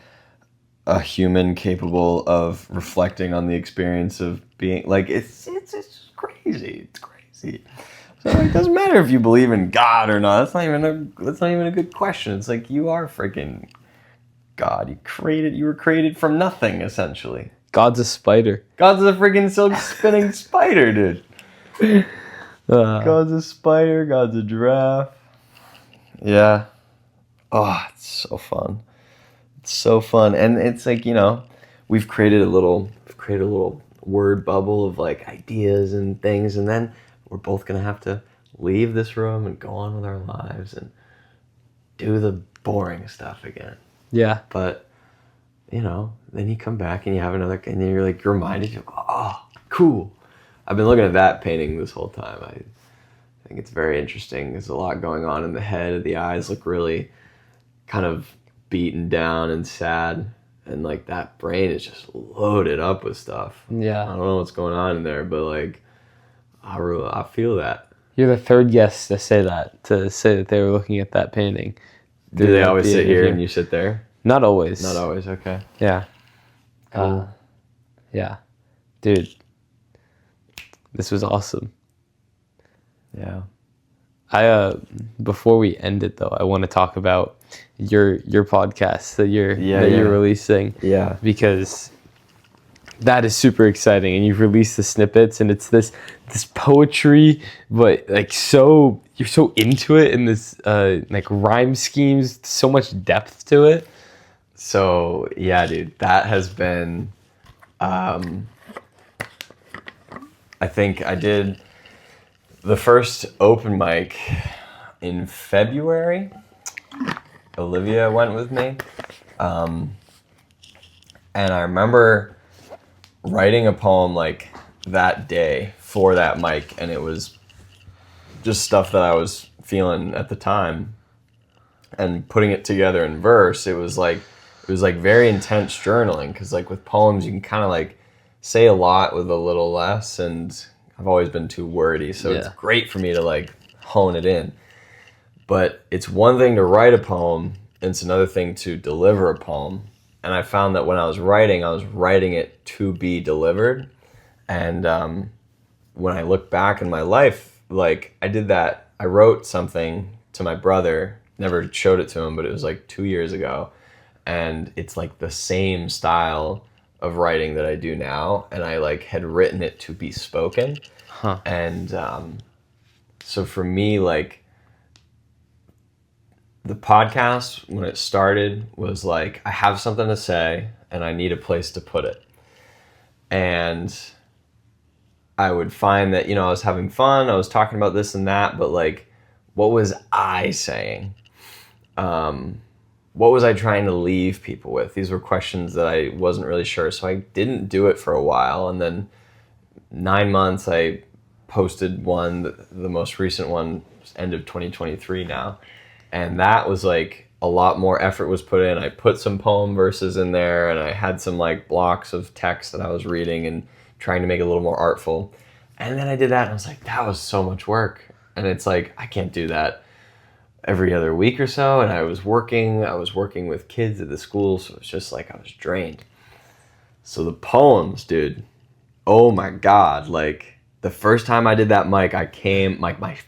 a human capable of reflecting on the experience of being like, it's crazy. It's crazy. So it doesn't matter if you believe in God or not. That's not even a good question. It's like you are freaking God. You were created from nothing, essentially. God's a spider. God's a freaking silk spinning spider, dude. God's a spider. God's a giraffe. Yeah. Oh, it's so fun. It's so fun. And it's like, we've created a little word bubble of like ideas and things, and then we're both gonna have to leave this room and go on with our lives and do the boring stuff again. Yeah. But then you come back and you have another, and then you're like reminded, you go, oh, cool. I've been looking at that painting this whole time. I think it's very interesting. There's a lot going on in the head. The eyes look really kind of beaten down and sad, and like that brain is just loaded up with stuff. Yeah. I don't know what's going on in there, but like I feel that. You're the third guest to say that they were looking at that painting. Do they always sit here and you sit there? Not always. Not always, okay. Yeah. Cool. Yeah. Dude, this was awesome. Yeah. Before we end it though, I want to talk about your podcast that you're releasing. Yeah. Because that is super exciting, and you've released the snippets, and it's this poetry, but like you're so into it, and this like rhyme schemes, so much depth to it. So yeah, dude, that has been I think I did the first open mic in February. Olivia went with me. And I remember writing a poem like that day for that mic, and it was just stuff that I was feeling at the time, and putting it together in verse. It was like very intense journaling, because like with poems you can kind of like say a lot with a little less, and I've always been too wordy, so it's great for me to like hone it in. But it's one thing to write a poem, and it's another thing to deliver a poem. And I found that when I was writing it to be delivered. And when I look back in my life, like I did that. I wrote something to my brother, never showed it to him, but it was like 2 years ago. And it's like the same style of writing that I do now, and I like had written it to be spoken. Huh. And so for me, like the podcast when it started was like I have something to say and I need a place to put it. And I would find that, I was having fun, I was talking about this and that, but like what was I saying? What was I trying to leave people with? These were questions that I wasn't really sure. So I didn't do it for a while. And then 9 months, I posted one, the most recent one, end of 2023 now. And that was like a lot more effort was put in. I put some poem verses in there, and I had some like blocks of text that I was reading and trying to make it a little more artful. And then I did that, and I was like, that was so much work. And it's like, I can't do that every other week or so. And I was working with kids at the school, so it's just like I was drained. So the poems, dude, oh my God, like the first time I did that mic, I came, like my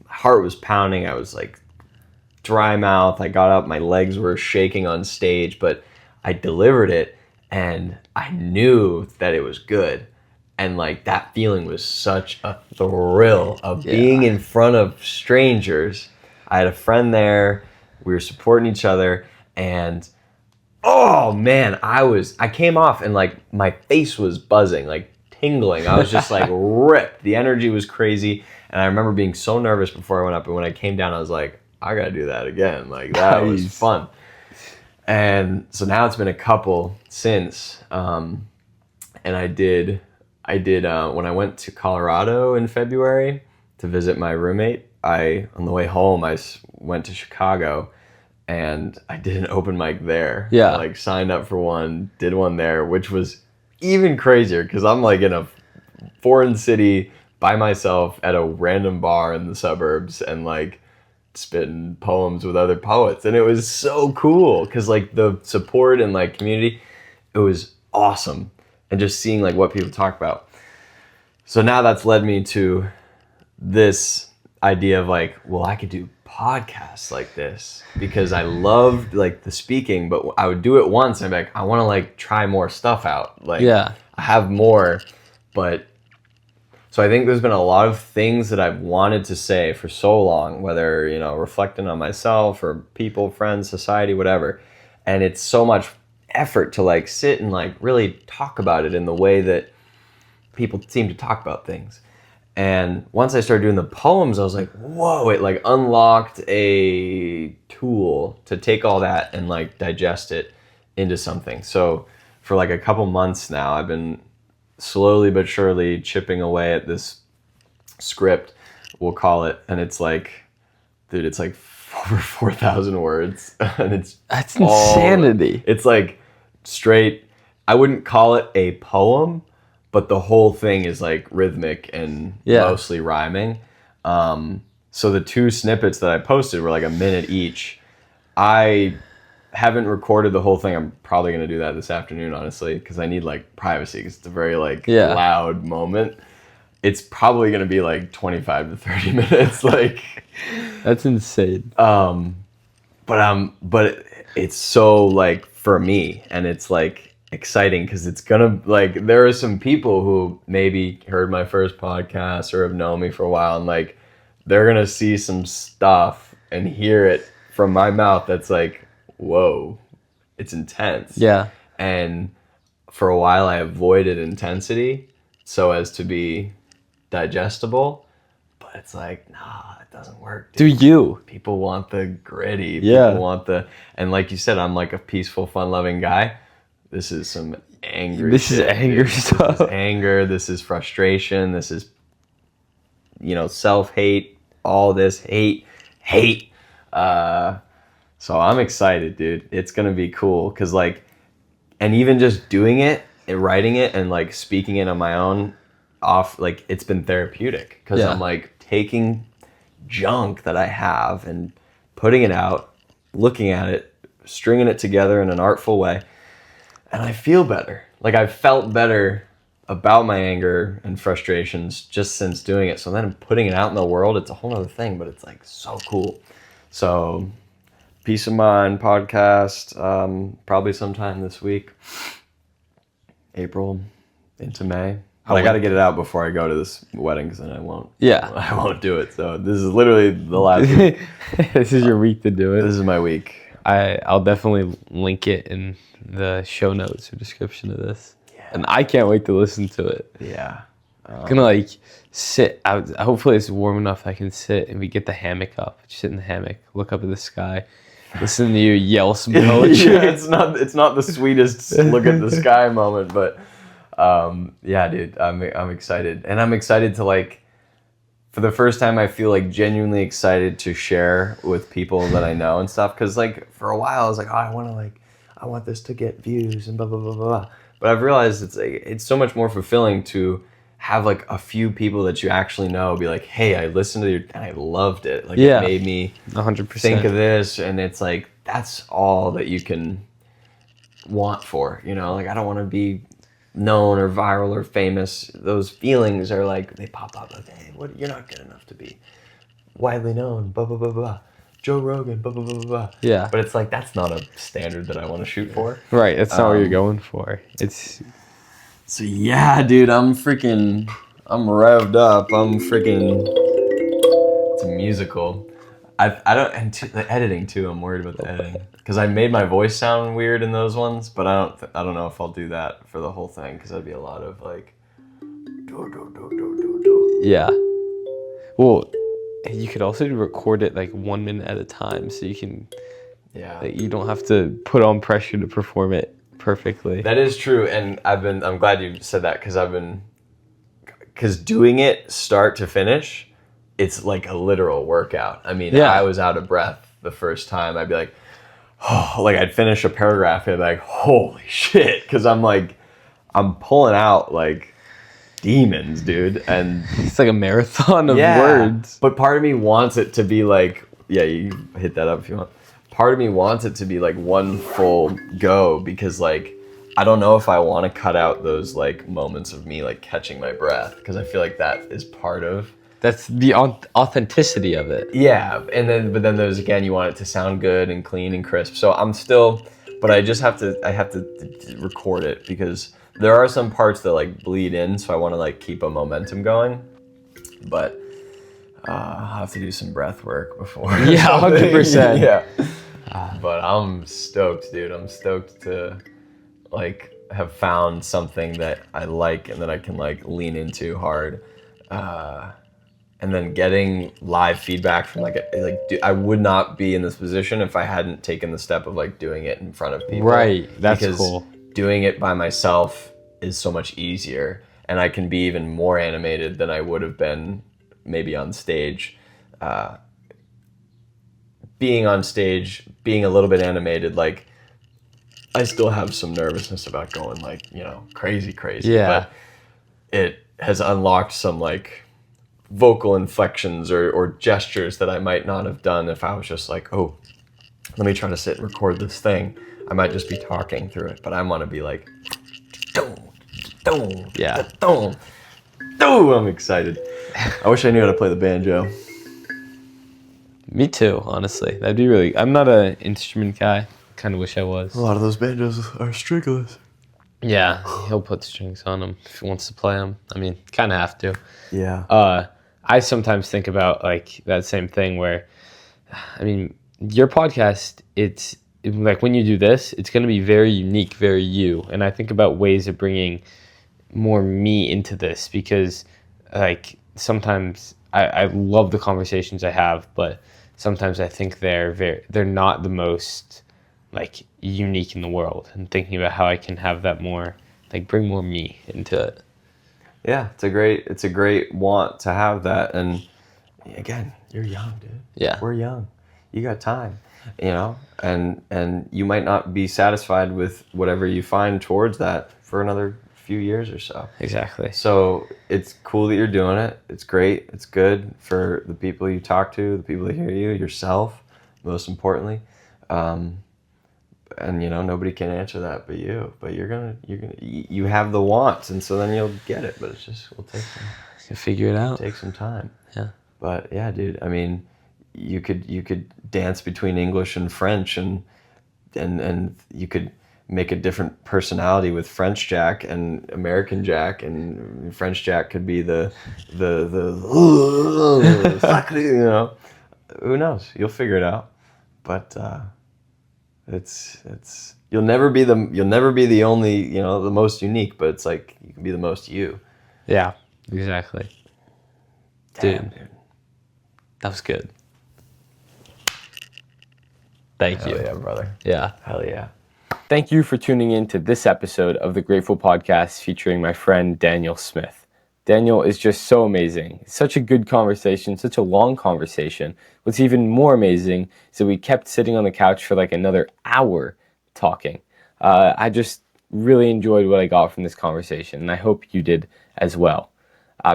heart was pounding. I was like dry mouth. I got up, my legs were shaking on stage, but I delivered it and I knew that it was good. And like that feeling was such a thrill of being in front of strangers. I had a friend there, we were supporting each other, and oh man, I came off and like my face was buzzing, like tingling. I was just like ripped. The energy was crazy. And I remember being so nervous before I went up. And when I came down, I was like, I gotta do that again. Like that was fun. And so now it's been a couple since. And I did when I went to Colorado in February to visit my roommate, on the way home, I went to Chicago and I did an open mic there. Yeah. I like signed up for one, did one there, which was even crazier because I'm like in a foreign city by myself at a random bar in the suburbs and like spitting poems with other poets. And it was so cool because like the support and like community, it was awesome. And just seeing like what people talk about. So now that's led me to this idea of like, well, I could do podcasts like this because I loved like the speaking, but I would do it once and I'd be like, I want to like try more stuff out. Like I have more, but so I think there's been a lot of things that I've wanted to say for so long, whether, reflecting on myself or people, friends, society, whatever. And it's so much effort to like sit and like really talk about it in the way that people seem to talk about things. And once I started doing the poems, I was like, whoa, it like unlocked a tool to take all that and like digest it into something. So for like a couple months now, I've been slowly but surely chipping away at this script, we'll call it. And it's like, dude, it's like over 4,000 words. And that's insanity. It's like straight, I wouldn't call it a poem, but the whole thing is like rhythmic and mostly rhyming. So the 2 snippets that I posted were like a minute each. I haven't recorded the whole thing. I'm probably going to do that this afternoon, honestly, because I need like privacy because it's a very like loud moment. It's probably going to be like 25 to 30 minutes. Like that's insane. But it's so like for me, and it's like exciting because it's gonna like there are some people who maybe heard my first podcast or have known me for a while, and like they're gonna see some stuff and hear it from my mouth that's like, whoa, it's intense. Yeah. And for a while I avoided intensity so as to be digestible, but it's like, nah, it doesn't work, dude. Do you? People want the gritty. Yeah. People want and like you said, I'm like a peaceful, fun-loving guy. This is some angry This is anger dude. stuff. This is anger. This is frustration. This is, self-hate. All this hate. So I'm excited, dude. It's going to be cool. Because, like, and even just doing it and writing it and, like, speaking it on my own like, it's been therapeutic. Because I'm, like, taking junk that I have and putting it out, looking at it, stringing it together in an artful way. And I feel better. Like I've felt better about my anger and frustrations just since doing it. So then putting it out in the world, it's a whole other thing, but it's like so cool. So Peace of Mind podcast, probably sometime this week. April into May. But I got to get it out before I go to this wedding, because then I won't. Yeah. I won't do it. So this is literally the last week. This is your week to do it. This is my week. I'll definitely link it in the show notes or description of this. Yeah. And I can't wait to listen to it. Yeah. I'm gonna like sit out. Hopefully it's warm enough I can sit and we get the hammock up. Just sit in the hammock, look up at the sky, listen to you yell some poetry. Yeah, it's not the sweetest look at the sky moment, but yeah, dude, I'm excited. And I'm excited to, like, for the first time, I feel like genuinely excited to share with people that I know and stuff. Cause like for a while I was like, oh, I want this to get views and blah, blah, blah, blah. But I've realized it's so much more fulfilling to have like a few people that you actually know be like, hey, I listened to your, and I loved it. Like, yeah, it made me 100% think of this. And it's like, that's all that you can want for, you know? Like, I don't want to be known or viral or famous. Those feelings are like, they pop up like, hey, what, you're not good enough to be widely known, blah, blah, blah, blah. Joe Rogan, blah, blah, blah, blah. Yeah. But it's like, that's not a standard that I want to shoot for. Right, that's not what you're going for. It's... So yeah, dude, I'm revved up. It's a musical. I don't, and the editing too, I'm worried about the editing. Because I made my voice sound weird in those ones, but I don't know if I'll do that for the whole thing, because that'd be a lot of like, Yeah. Well, you could also record it like 1 minute at a time, so you can, yeah, like, you don't have to put on pressure to perform it perfectly. That is true, and I'm glad you said that, because doing it start to finish, it's like a literal workout. I mean, yeah. I was out of breath the first time. I'd be like, oh, like I'd finish a paragraph and I'd be like, holy shit, because I'm pulling out like demons, dude, and it's like a marathon of words. But part of me wants it to be like, yeah, you hit that up if you want. Part of me wants it to be like one full go, because like I don't know if I want to cut out those like moments of me like catching my breath, because I feel like that is part of, that's the authenticity of it. Yeah, but then there's, again, you want it to sound good and clean and crisp. So I'm still, but I have to record it, because there are some parts that like bleed in, so I want to like keep a momentum going. But I'll have to do some breath work before. Yeah, 100%. Yeah. But I'm stoked, dude. I'm stoked to like have found something that I like and that I can like lean into hard. And then getting live feedback from I would not be in this position if I hadn't taken the step of like doing it in front of people. Right, that's because cool. Doing it by myself is so much easier, and I can be even more animated than I would have been maybe on stage. Being on stage, being a little bit animated, like I still have some nervousness about going like, you know, crazy. Yeah. But it has unlocked some like vocal inflections or gestures that I might not have done if I was just like, oh, let me try to sit and record this thing. I might just be talking through it, but I want to be like, yeah. I'm excited. I wish I knew how to play the banjo. Me too, honestly. That'd be really... I'm not an instrument guy. Kind of wish I was. A lot of those banjos are stringless. Yeah, he'll put strings on them if he wants to play them. I mean, kind of have to. Yeah. I sometimes think about like that same thing where, I mean, your podcast, it's like when you do this, it's going to be very unique, very you. And I think about ways of bringing more me into this, because like sometimes I love the conversations I have, but sometimes I think they're not the most like unique in the world, and thinking about how I can have that more, like bring more me into it. Yeah, it's a great want to have that. And again, you're young, dude. Yeah. We're young. You got time, you know, and you might not be satisfied with whatever you find towards that for another few years or so. Exactly. So it's cool that you're doing it. It's great. It's good for the people you talk to, the people that hear you, yourself, most importantly. And you know, nobody can answer that but you. But you have the wants, and so then you'll get it. But we'll take some. You figure it out. Take some time. Yeah. But yeah, dude. I mean, you could dance between English and French, and you could make a different personality with French Jack and American Jack, and French Jack could be the you know, who knows? You'll figure it out. But it's you'll never be the only, you know, the most unique, but it's like you can be the most you. Yeah, exactly. Damn, Dude, that was good. Thank you. Hell yeah, brother. Yeah. Hell yeah. Thank you for tuning in to this episode of the Grateful Podcast featuring my friend Daniel Smith. Daniel is just so amazing. Such a good conversation, such a long conversation. What's even more amazing is that we kept sitting on the couch for like another hour talking. I just really enjoyed what I got from this conversation, and I hope you did as well.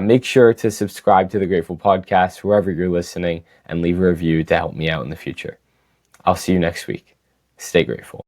Make sure to subscribe to the Grateful Podcast wherever you're listening and leave a review to help me out in the future. I'll see you next week. Stay grateful.